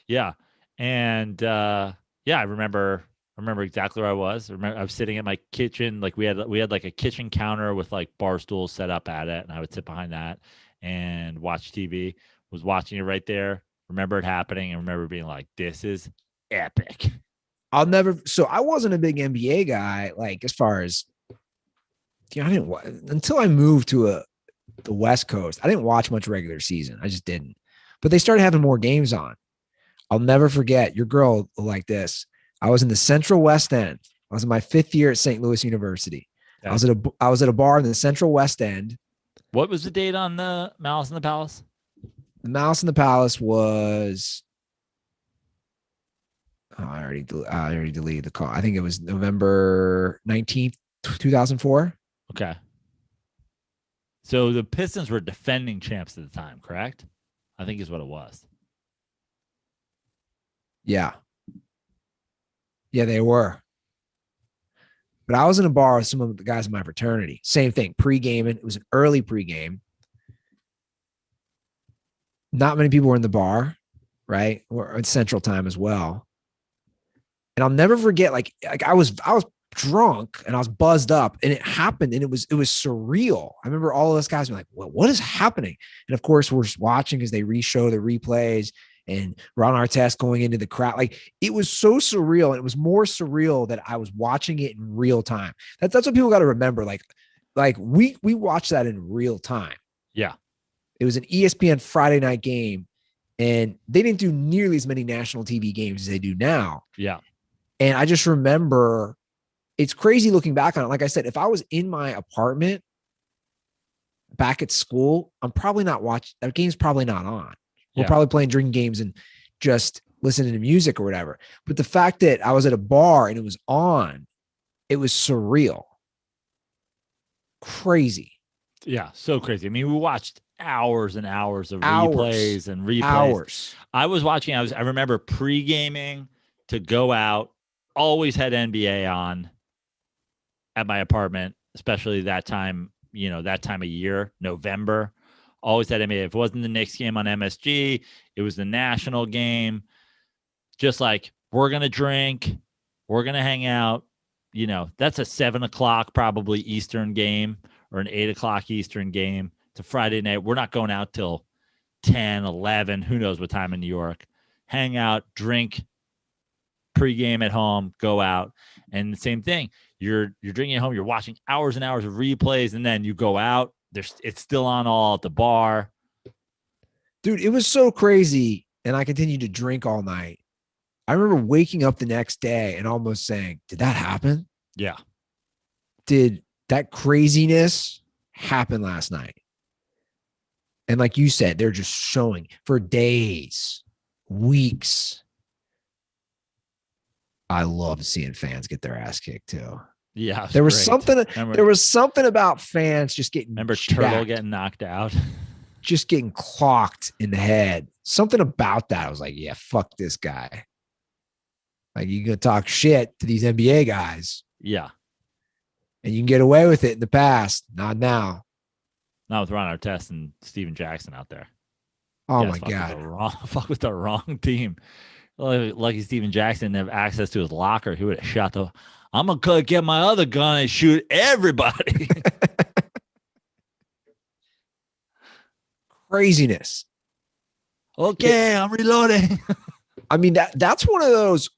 Yeah. And I remember exactly where I was. I was sitting in my kitchen. We had a kitchen counter with bar stools set up at it, and I would sit behind that and watch TV. Was watching it right there. Remember it happening, and remember being like, this is epic. So I wasn't a big NBA guy, as far as, I didn't, until I moved to the West Coast, I didn't watch much regular season. I just didn't. But they started having more games on. I'll never forget, your girl like this. I was in the Central West End. I was in my 5th year at St. Louis University. Yeah. I was at a bar in the Central West End. What was the date on the Malice in the Palace? The Malice in the Palace was. Oh, I already deleted the call. I think it was November 19th, 2004. Okay. So the Pistons were defending champs at the time, correct? I think is what it was. Yeah. Yeah, they were. But I was in a bar with some of the guys in my fraternity. Same thing, pre-gaming. It was an early pre-game. Not many people were in the bar, right? Or at Central Time as well. And I'll never forget, I was drunk and I was buzzed up, and it happened, and it was surreal. I remember all of us guys were like, well, what is happening? And of course, we're watching as they re-show the replays. And Ron Artest going into the crowd. It was so surreal. And it was more surreal that I was watching it in real time. That's what people got to remember. We watched that in real time. Yeah. It was an ESPN Friday night game, and they didn't do nearly as many national TV games as they do now. Yeah. And I just remember, it's crazy looking back on it. Like I said, if I was in my apartment back at school, I'm probably not watching. That game's probably not on. We're probably playing drinking games and just listening to music or whatever. But the fact that I was at a bar and it was on, it was surreal. Crazy. Yeah, so crazy. I mean, we watched hours and hours of replays and replays. Hours. I remember pre-gaming to go out, always had NBA on at my apartment, especially that time of year, November. Always had NBA. If it wasn't the Knicks game on MSG, it was the national game. Just like, we're going to drink, we're going to hang out. You know, that's a 7 o'clock probably Eastern game or an 8 o'clock Eastern game. It's a Friday night. We're not going out till 10, 11, who knows what time in New York. Hang out, drink, pregame at home, go out. And the same thing. You're drinking at home, you're watching hours and hours of replays, and then you go out. It's still on all at the bar. Dude, it was so crazy. And I continued to drink all night. I remember waking up the next day and almost saying, did that happen? Yeah. Did that craziness happen last night? And like you said, they're just showing for days, weeks. I love seeing fans get their ass kicked too. Yeah. There was great. something about fans just getting Remember jacked, Turtle getting knocked out? just getting clocked in the head. Something about that. I was like, yeah, fuck this guy. Like, you can talk shit to these NBA guys. Yeah. And you can get away with it in the past. Not now. Not with Ron Artest and Steven Jackson out there. Oh, Yes, my God. Fuck with the wrong team. Lucky Steven Jackson didn't have access to his locker. He would have shot I'm going to get my other gun and shoot everybody. Craziness. Okay, I'm reloading. I mean, that's one of those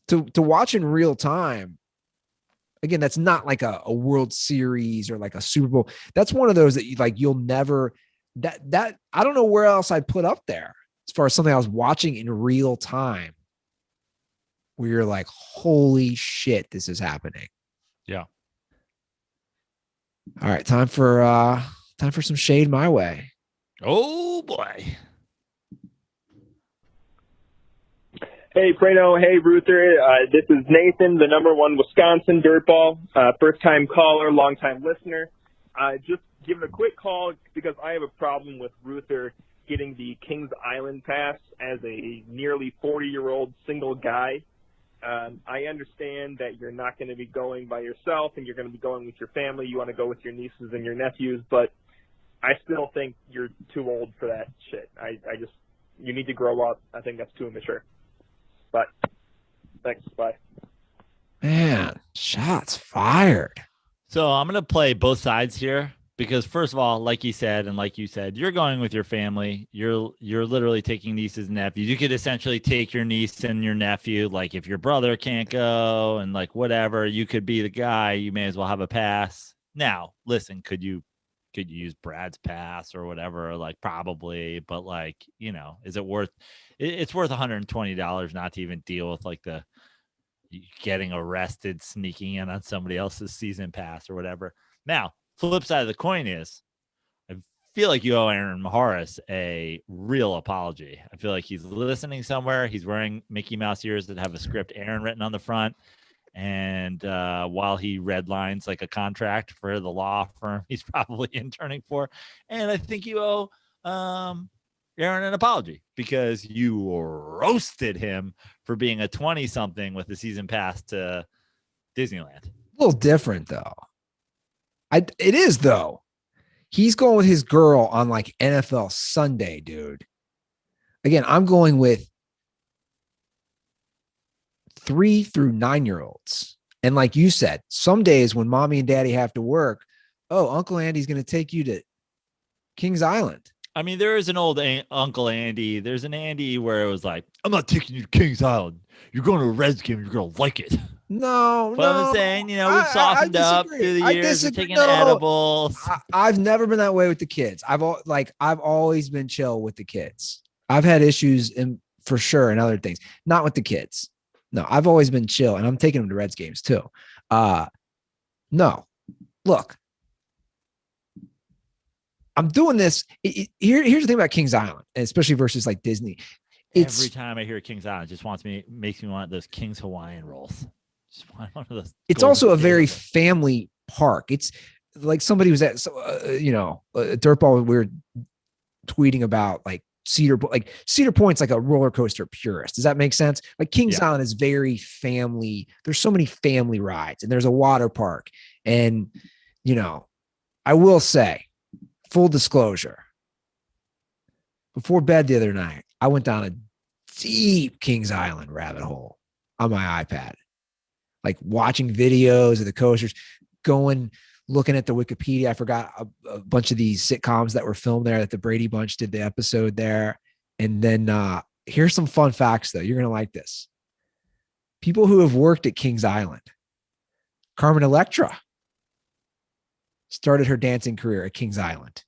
to watch in real time. Again, that's not like a World Series or like a Super Bowl. That's one of those that you'll never that I don't know where else I'd put up there as far as something I was watching in real time where you're like, holy shit, this is happening. Yeah. All right, time for some shade my way. Oh boy. Hey, Praino. Hey, Ruther. This is Nathan, the #1 Wisconsin Dirtball. First-time caller, long-time listener. Just giving a quick call because I have a problem with Ruther getting the Kings Island pass as a nearly 40-year-old single guy. I understand that you're not going to be going by yourself and you're going to be going with your family. You want to go with your nieces and your nephews, but I still think you're too old for that shit. You need to grow up. I think that's too immature. But thanks. Bye. Man, shots fired. So I'm going to play both sides here because, first of all, like you said, and like you said, you're going with your family. You're literally taking nieces and nephews. You could essentially take your niece and your nephew. Like, if your brother can't go and like whatever, you could be the guy. You may as well have a pass. Now, listen, could you use Brad's pass or whatever? Like, probably, but like, is it worth? It's worth $120 not to even deal with like the getting arrested, sneaking in on somebody else's season pass or whatever. Now, flip side of the coin is, I feel like you owe Aaron Maharis a real apology. I feel like he's listening somewhere. He's wearing Mickey Mouse ears that have a script Aaron written on the front. And while he redlines like a contract for the law firm he's probably interning for. And I think you owe Aaron an apology because you roasted him for being a 20-something with the season pass to Disneyland. A little different though. It is though. He's going with his girl on like NFL Sunday, dude. Again, I'm going with 3 through 9-year-olds. And like you said, some days when mommy and daddy have to work, Uncle Andy's going to take you to Kings Island. I mean, there is an old Uncle Andy. There's an Andy where it was like, I'm not taking you to Kings Island. You're going to a Reds game. You're going to like it. No, but I'm saying, we've softened up through the years. We're taking edibles. I've never been that way with the kids. I've always been chill with the kids. I've had issues for sure and other things, not with the kids. No, I've always been chill, and I'm taking them to Reds games too. No, look, I'm doing this. Here's the thing about Kings Island, especially versus like Disney. Every time I hear Kings Island, it just makes me want those Kings Hawaiian rolls. Just want one of those. It's also a very family park. It's like somebody was at, Dirtball. We were tweeting about like Cedar Point's like a roller coaster purist. Does that make sense? Like Kings Island is very family. There's so many family rides, and there's a water park. And I will say, full disclosure, before bed the other night, I went down a deep Kings Island rabbit hole on my iPad, like watching videos of the coasters, looking at the Wikipedia. I forgot a bunch of these sitcoms that were filmed there, that the Brady Bunch did the episode there. And then here's some fun facts, though. You're going to like this. People who have worked at Kings Island. Carmen Electra started her dancing career at Kings Island.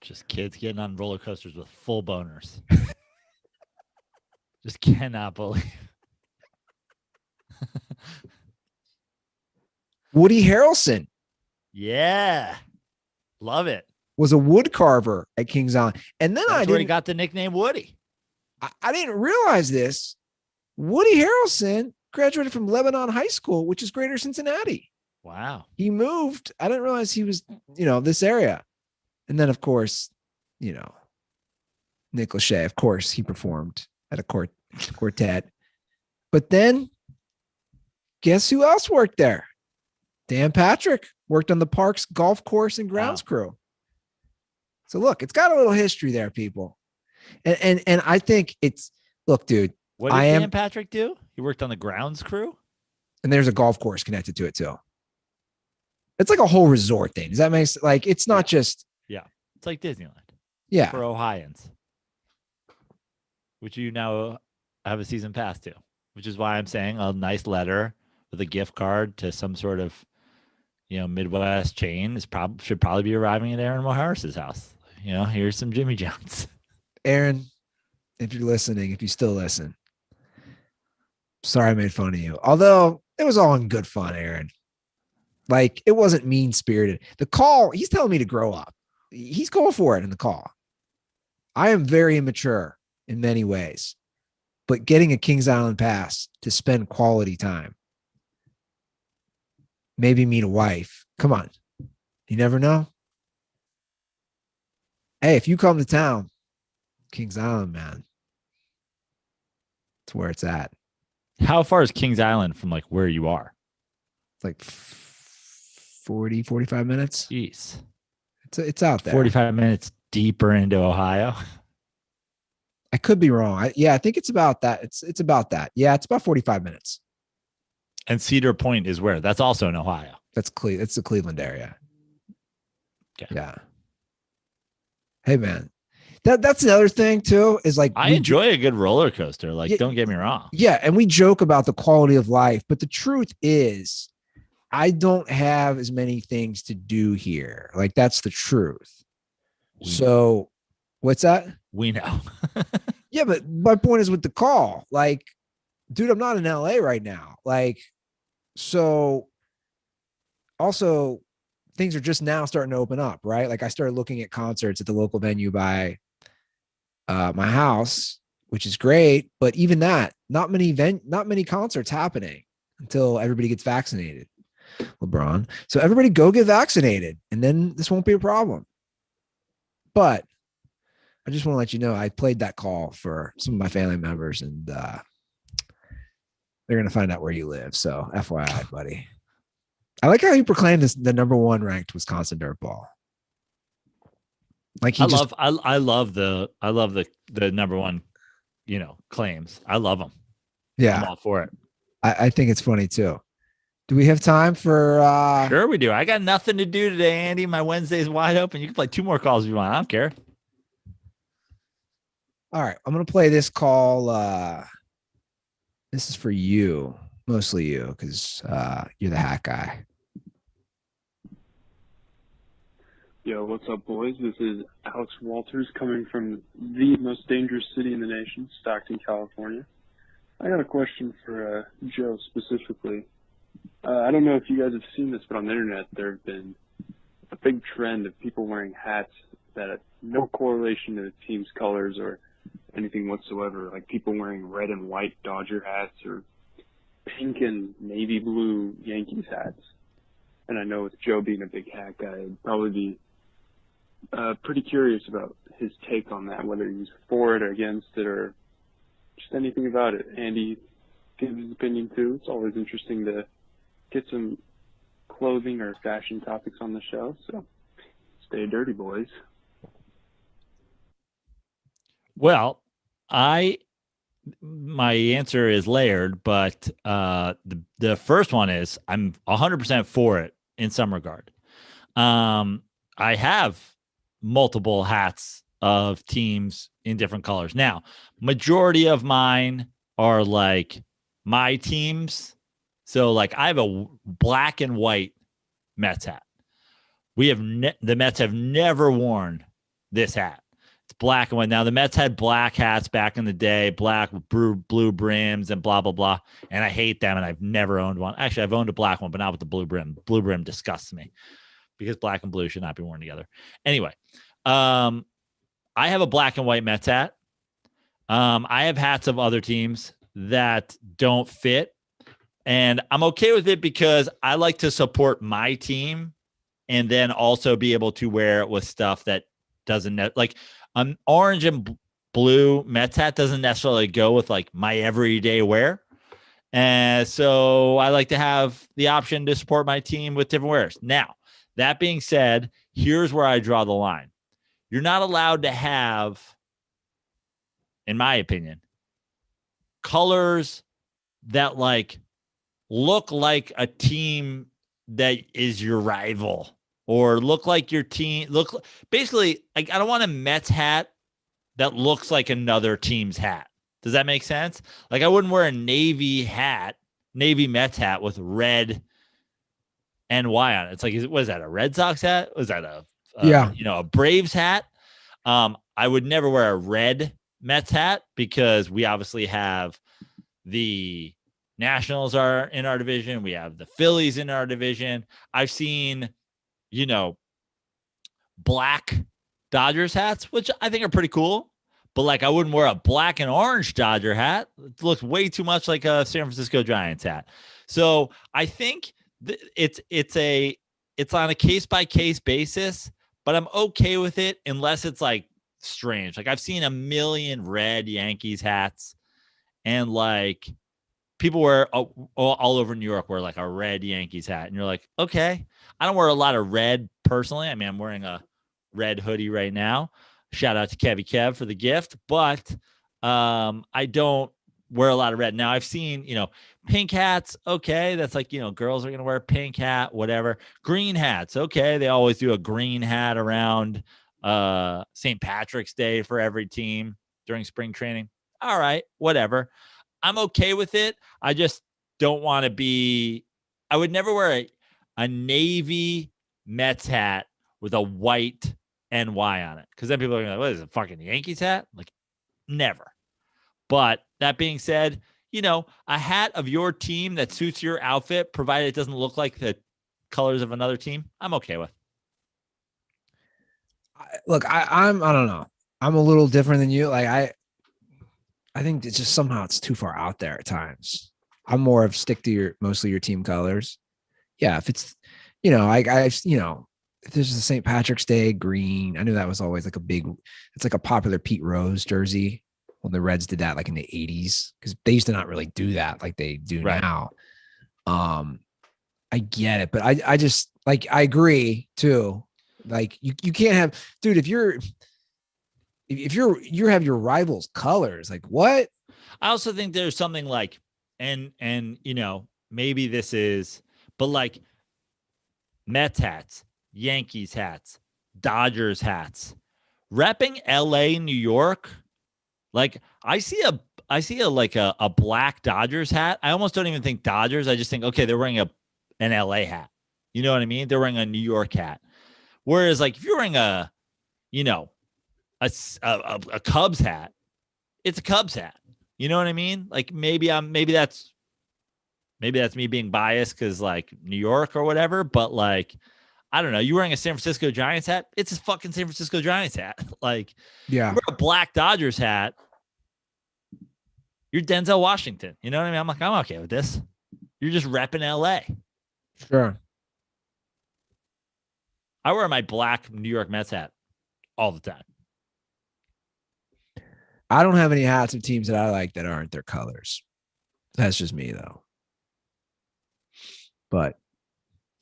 Just kids getting on roller coasters with full boners. Just cannot believe. Woody Harrelson. Yeah. Love it. Was a wood carver at Kings Island. And then That's where he got the nickname Woody. I didn't realize this. Woody Harrelson graduated from Lebanon High School, which is Greater Cincinnati. Wow. He moved. I didn't realize he was, this area. And then, of course, Nick Lachey, of course, he performed at a quartet. But then, guess who else worked there? Dan Patrick worked on the park's golf course and grounds crew. So look, it's got a little history there, people. And I think look, dude. What did Dan Patrick do? He worked on the grounds crew? And there's a golf course connected to it too. It's like a whole resort thing. Does that make sense? Like, it's not just. Yeah. It's like Disneyland. Yeah. For Ohioans. Which you now have a season pass to. Which is why I'm saying a nice letter with a gift card to some sort of, Midwest chain should probably be arriving at Aaron Moharris's house. Here's some Jimmy John's. Aaron, if you're listening, if you still listen, sorry I made fun of you. Although it was all in good fun, Aaron. Like, it wasn't mean-spirited. The call, he's telling me to grow up. He's going for it in the call. I am very immature in many ways, but getting a Kings Island pass to spend quality time, maybe meet a wife. Come on. You never know. Hey, if you come to town, Kings Island, man, it's where it's at. How far is Kings Island from like where you are? It's like 40, 45 minutes. Jeez. It's out there. 45 minutes deeper into Ohio. I could be wrong. I think it's about that. It's about that. Yeah, it's about 45 minutes. And Cedar Point is where? That's also in Ohio. It's the Cleveland area. Okay. Yeah. Hey, man. That's the other thing too, is like, I enjoy a good roller coaster. Like, don't get me wrong. Yeah. And we joke about the quality of life, but the truth is I don't have as many things to do here. Like, that's the truth. So what's that? We know. Yeah. But my point is with the call, like, dude, I'm not in LA right now. Like, so also things are just now starting to open up, right? Like, I started looking at concerts at the local venue by my house, which is great. But even that, not many concerts happening until everybody gets vaccinated. LeBron. So everybody go get vaccinated, and then this won't be a problem. But I just want to let you know, I played that call for some of my family members, and they're going to find out where you live. So FYI, buddy. I like how you proclaimed this the number one ranked Wisconsin DirtBall. Like, I love the number one, claims. I love them. Yeah. I'm all for it. I think it's funny too. Do we have time for Sure we do. I got nothing to do today, Andy. My Wednesday's wide open. You can play 2 more calls if you want. I don't care. All right. I'm gonna play this call. This is for you, mostly you, because you're the hat guy. Yo, what's up, boys? This is Alex Walters coming from the most dangerous city in the nation, Stockton, California. I got a question for Joe specifically. I don't know if you guys have seen this, but on the internet there have been a big trend of people wearing hats that have no correlation to the team's colors or anything whatsoever, like people wearing red and white Dodger hats or pink and navy blue Yankees hats. And I know with Joe being a big hat guy, I'd probably be pretty curious about his take on that, whether he's for it or against it or just anything about it. Andy gives his opinion too. It's always interesting to get some clothing or fashion topics on the show. So stay dirty, boys. Well, my answer is layered, but the first one is I'm 100% for it in some regard. I have multiple hats of teams in different colors. Now, majority of mine are like my teams. So like I have a black and white Mets hat. We have the Mets have never worn this hat. It's black and white. Now the Mets had black hats back in the day, black with blue brims and blah blah blah. And I hate them, and I've never owned one. Actually, I've owned a black one, but not with the blue brim. Blue brim disgusts me because black and blue should not be worn together. Anyway, I have a black and white Mets hat. I have hats of other teams that don't fit, and I'm okay with it because I like to support my team. And then also be able to wear it with stuff that doesn't like an orange and blue Mets hat doesn't necessarily go with like my everyday wear. And so I like to have the option to support my team with different wears. Now, that being said, here's where I draw the line. You're not allowed to have, in my opinion, colors that like look like a team that is your rival. Or look like your team. Basically, like I don't want a Mets hat that looks like another team's hat. Does that make sense? Like I wouldn't wear a Navy Mets hat with red NY on it. It's like, what is that? A Red Sox hat? Was that a Braves hat? I would never wear a red Mets hat because we obviously have the Nationals are in our division. We have the Phillies in our division. I've seen black Dodgers hats, which I think are pretty cool, but like I wouldn't wear a black and orange Dodger hat. It looks way too much like a San Francisco Giants hat. So I think it's on a case by case basis, but I'm okay with it unless it's like strange. Like I've seen a million red Yankees hats, and like people wear all over New York wear like a red Yankees hat, and you're like, okay. I don't wear a lot of red personally. I mean, I'm wearing a red hoodie right now. Shout out to Kevy Kev for the gift, but I don't wear a lot of red. Now I've seen, pink hats. Okay. That's like, girls are going to wear a pink hat, whatever. Green hats. Okay. They always do a green hat around St. Patrick's Day for every team during spring training. All right, whatever. I'm okay with it. I just don't want to be, I would never wear a navy Mets hat with a white NY on it. Because then people are like, what is it, fucking Yankees hat? Like, never. But that being said, a hat of your team that suits your outfit, provided it doesn't look like the colors of another team, I'm okay with. Look, I don't know. I'm a little different than you. Like I think it's just somehow it's too far out there at times. I'm more of stick to mostly your team colors. Yeah, if it's, if there's a St. Patrick's Day green, I knew that was always like it's like a popular Pete Rose jersey when the Reds did that like in the 80s, because they used to not really do that like they do now. I get it, but I just like, I agree too. Like you can't have, dude, if you have your rival's colors, like what? I also think there's something like, and maybe this is, but like Mets hats, Yankees hats, Dodgers hats, repping LA, New York. Like I see a black Dodgers hat. I almost don't even think Dodgers. I just think, okay, they're wearing an LA hat. You know what I mean? They're wearing a New York hat. Whereas like if you're wearing a Cubs hat, it's a Cubs hat. You know what I mean? Like maybe that's me being biased because like New York or whatever, but like, I don't know. You wearing a San Francisco Giants hat? It's a fucking San Francisco Giants hat. Like, yeah, you wear a black Dodgers hat, you're Denzel Washington. You know what I mean? I'm like, I'm okay with this. You're just repping LA. Sure. I wear my black New York Mets hat all the time. I don't have any hats of teams that I like that aren't their colors. That's just me though. But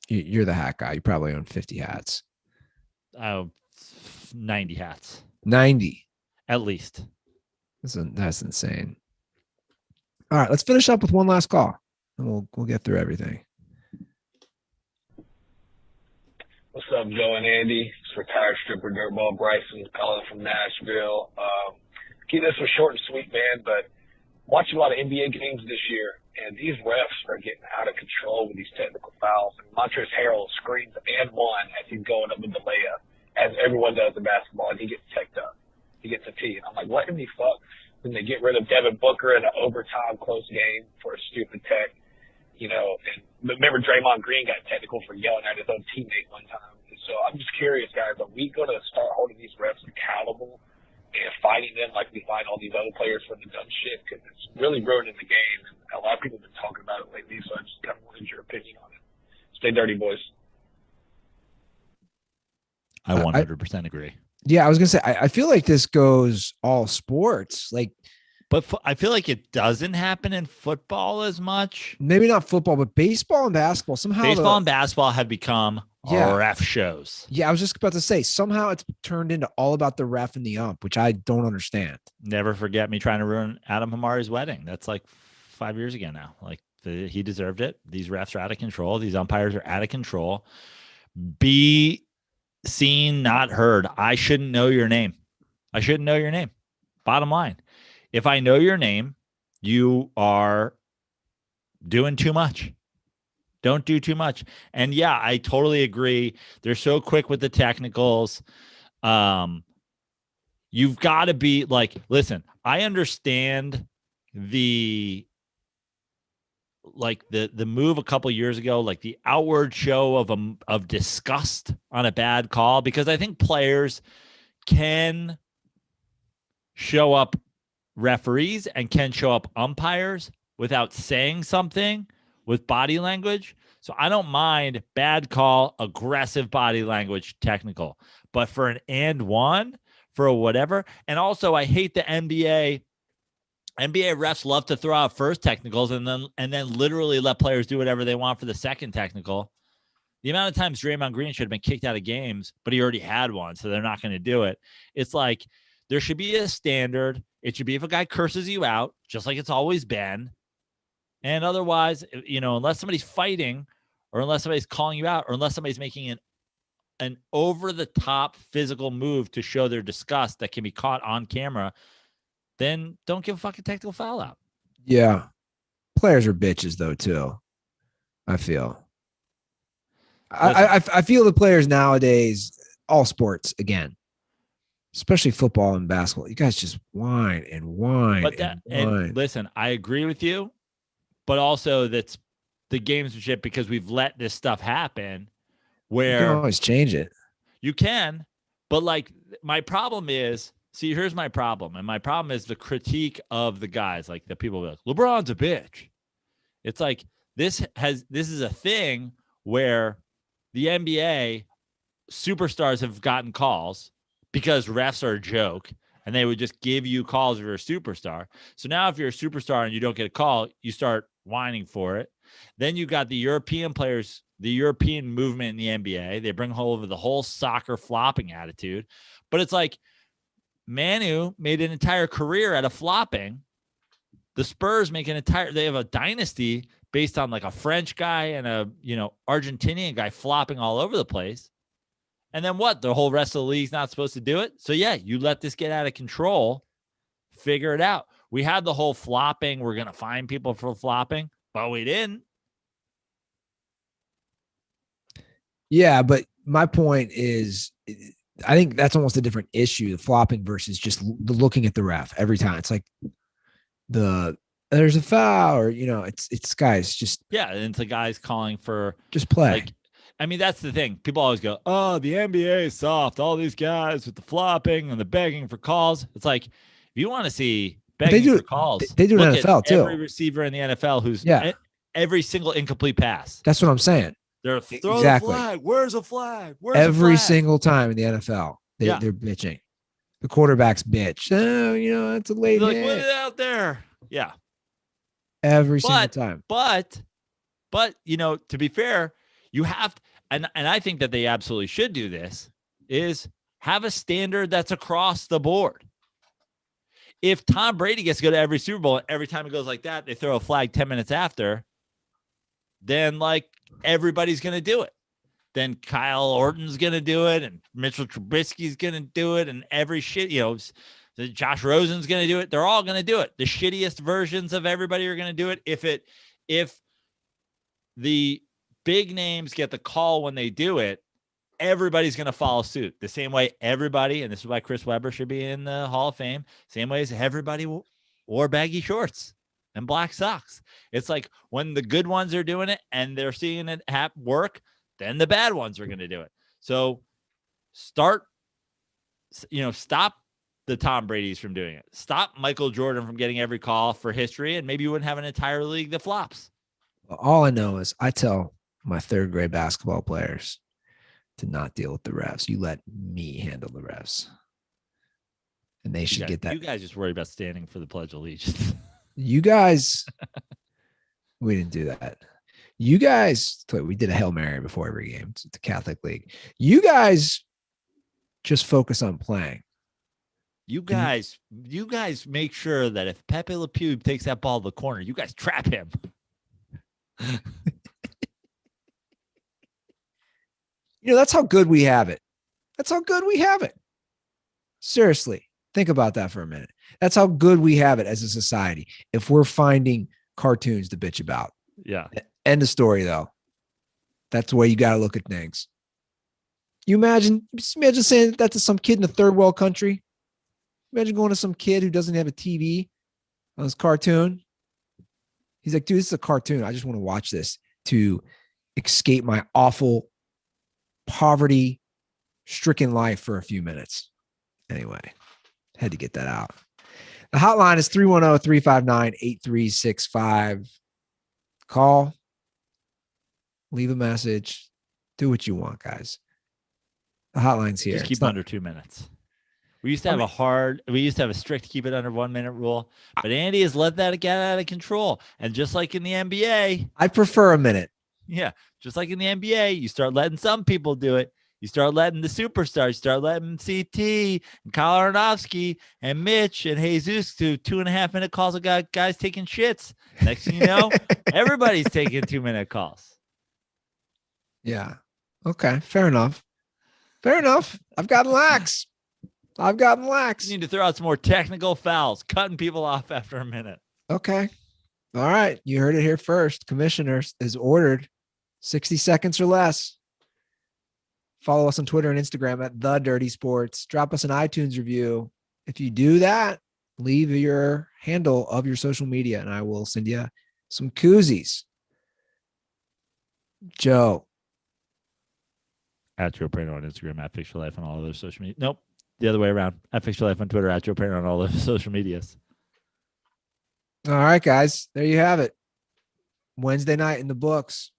you're the hat guy. You probably own 50 hats. 90 hats. 90. At least. That's insane. All right, let's finish up with one last call, and we'll get through everything. What's up, Joe and Andy? It's retired stripper DirtBall Bryson calling from Nashville. Keep this one short and sweet, man, but watching a lot of NBA games this year, and these refs are getting out of control with these technical fouls. And Montrezl Harrell screens and one as he's going up with the layup, as everyone does in basketball, and he gets teched up. He gets a T. And I'm like, let me fuck. Then they get rid of Devin Booker in an overtime close game for a stupid tech. You know, and remember Draymond Green got technical for yelling at his own teammate one time. And so I'm just curious, guys, are we going to start holding these refs accountable and fighting them like we fight all these other players for the dumb shit? Because it's really ruining the game, and a lot of people have been talking about it lately, so I just kind of wanted your opinion on it. Stay dirty, boys. I 100% agree. Yeah, I was gonna say I feel like this goes all sports, like, but I feel like it doesn't happen in football as much. Maybe not football, but baseball and basketball somehow. Baseball and basketball have become ref shows. Yeah, I was just about to say somehow it's turned into all about the ref and the ump, which I don't understand. Never forget me trying to ruin Adam Hamari's wedding. That's like 5 years ago now. Like he deserved it. These refs are out of control. These umpires are out of control. Be seen, not heard. I shouldn't know your name. I shouldn't know your name. Bottom line. If I know your name, you are doing too much. Don't do too much. And yeah, I totally agree. They're so quick with the technicals. You've got to be like, listen, I understand the move a couple years ago, like the outward show of disgust on a bad call, because I think players can show up referees and can show up umpires without saying something with body language. So I don't mind bad call, aggressive body language, technical, but for an and one, for a whatever. And also I hate the NBA refs love to throw out first technicals and then literally let players do whatever they want for the second technical. The amount of times Draymond Green should have been kicked out of games, but he already had one, so they're not going to do it. It's like there should be a standard. It should be if a guy curses you out, just like it's always been. And otherwise, you know, unless somebody's fighting or unless somebody's calling you out or unless somebody's making an over-the-top physical move to show their disgust that can be caught on camera, then don't give a fucking technical foul out. Yeah. Players are bitches, though, too. I feel. I feel the players nowadays, all sports, again, especially football and basketball, you guys just whine and whine. And listen, I agree with you, but also that's the gamesmanship because we've let this stuff happen where you can always change it. You can, but like my problem is, see, here's my problem. And my problem is the critique of the guys, like the people like LeBron's a bitch. It's like this is a thing where the NBA superstars have gotten calls because refs are a joke and they would just give you calls if you're a superstar. So now if you're a superstar and you don't get a call, you start whining for it. Then you got the European players, the European movement in the NBA. They bring over the whole soccer flopping attitude. But it's like Manu made an entire career out of flopping. The Spurs make they have a dynasty based on like a French guy and a, Argentinian guy flopping all over the place. And then what? The whole rest of the league's not supposed to do it. So yeah, you let this get out of control, figure it out. We had the whole flopping. We're going to find people for flopping, but we didn't. Yeah. But my point is, I think that's almost a different issue, the flopping versus just the looking at the ref every time. It's like there's a foul or, it's guys just. Yeah. And it's the guys calling for just play. Like, I mean, that's the thing. People always go, oh, the NBA is soft. All these guys with the flopping and the begging for calls. It's like, if you want to see begging for calls, they do in NFL too. Every receiver in the NFL who's every single incomplete pass. That's what I'm saying. They're throw the flag. Where's a flag? Every single time in the NFL, they're bitching. The quarterback's bitch. Oh, it's a late hit. Put it out there. Yeah. Every single time. But to be fair, you have to, and I think that they absolutely should do this, is have a standard that's across the board. if Tom Brady gets to go to every Super Bowl, every time it goes like that, they throw a flag 10 minutes after, then like everybody's going to do it. Then Kyle Orton's going to do it, and Mitchell Trubisky's going to do it, and every shit, Josh Rosen's going to do it. They're all going to do it. The shittiest versions of everybody are going to do it. If the big names get the call when they do it, everybody's going to follow suit. The same way everybody, and this is why Chris Webber should be in the Hall of Fame, same way as everybody wore baggy shorts and black socks. It's like when the good ones are doing it and they're seeing it work, then the bad ones are going to do it. So stop the Tom Brady's from doing it. Stop Michael Jordan from getting every call for history, and maybe you wouldn't have an entire league that flops. All I know is I tell my third grade basketball players to not deal with the refs. You let me handle the refs. And they should get that. You guys just worry about standing for the Pledge of Allegiance. You guys, we didn't do that. You guys, we did a Hail Mary before every game. It's the Catholic League. You guys just focus on playing. You guys make sure that if Pepe Le Pew takes that ball to the corner, you guys trap him. That's how good we have it. That's how good we have it. Seriously, think about that for a minute. That's how good we have it as a society. If we're finding cartoons to bitch about. Yeah. End of story, though. That's the way you got to look at things. You imagine saying that to some kid in a third world country. Imagine going to some kid who doesn't have a TV on his cartoon. He's like, dude, this is a cartoon. I just want to watch this to escape my awful poverty-stricken life for a few minutes. Anyway, had to get that out. The hotline is 310-359-8365. Call, leave a message, do what you want, guys. The hotline's here. Just keep under 2 minutes. We used to have a strict keep it under 1 minute rule, but Andy has let that get out of control. And just like in the NBA, I prefer a minute. Yeah. Just like in the NBA, you start letting some people do it. You start letting the superstars, start letting CT and Kyle Aronofsky and Mitch and Jesus do 2.5 minute calls of guys taking shits. Next thing you know, everybody's taking 2 minute calls. Yeah. Okay. Fair enough. I've gotten lax. You need to throw out some more technical fouls, cutting people off after a minute. Okay. All right. You heard it here first. Commissioner is ordered 60 seconds or less. Follow us on Twitter and Instagram at The Dirty Sports. Drop us an iTunes review. If you do that, leave your handle of your social media and I will send you some koozies. Joe. At Joe Praino on Instagram, at Fix Your Life on all other social media. Nope. The other way around. At Fix Your Life on Twitter, at Joe Praino on all the social medias. All right, guys. There you have it. Wednesday night in the books.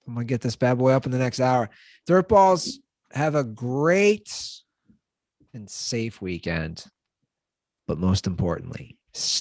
I'm going to get this bad boy up in the next hour. Dirtballs, have a great and safe weekend. But most importantly, stay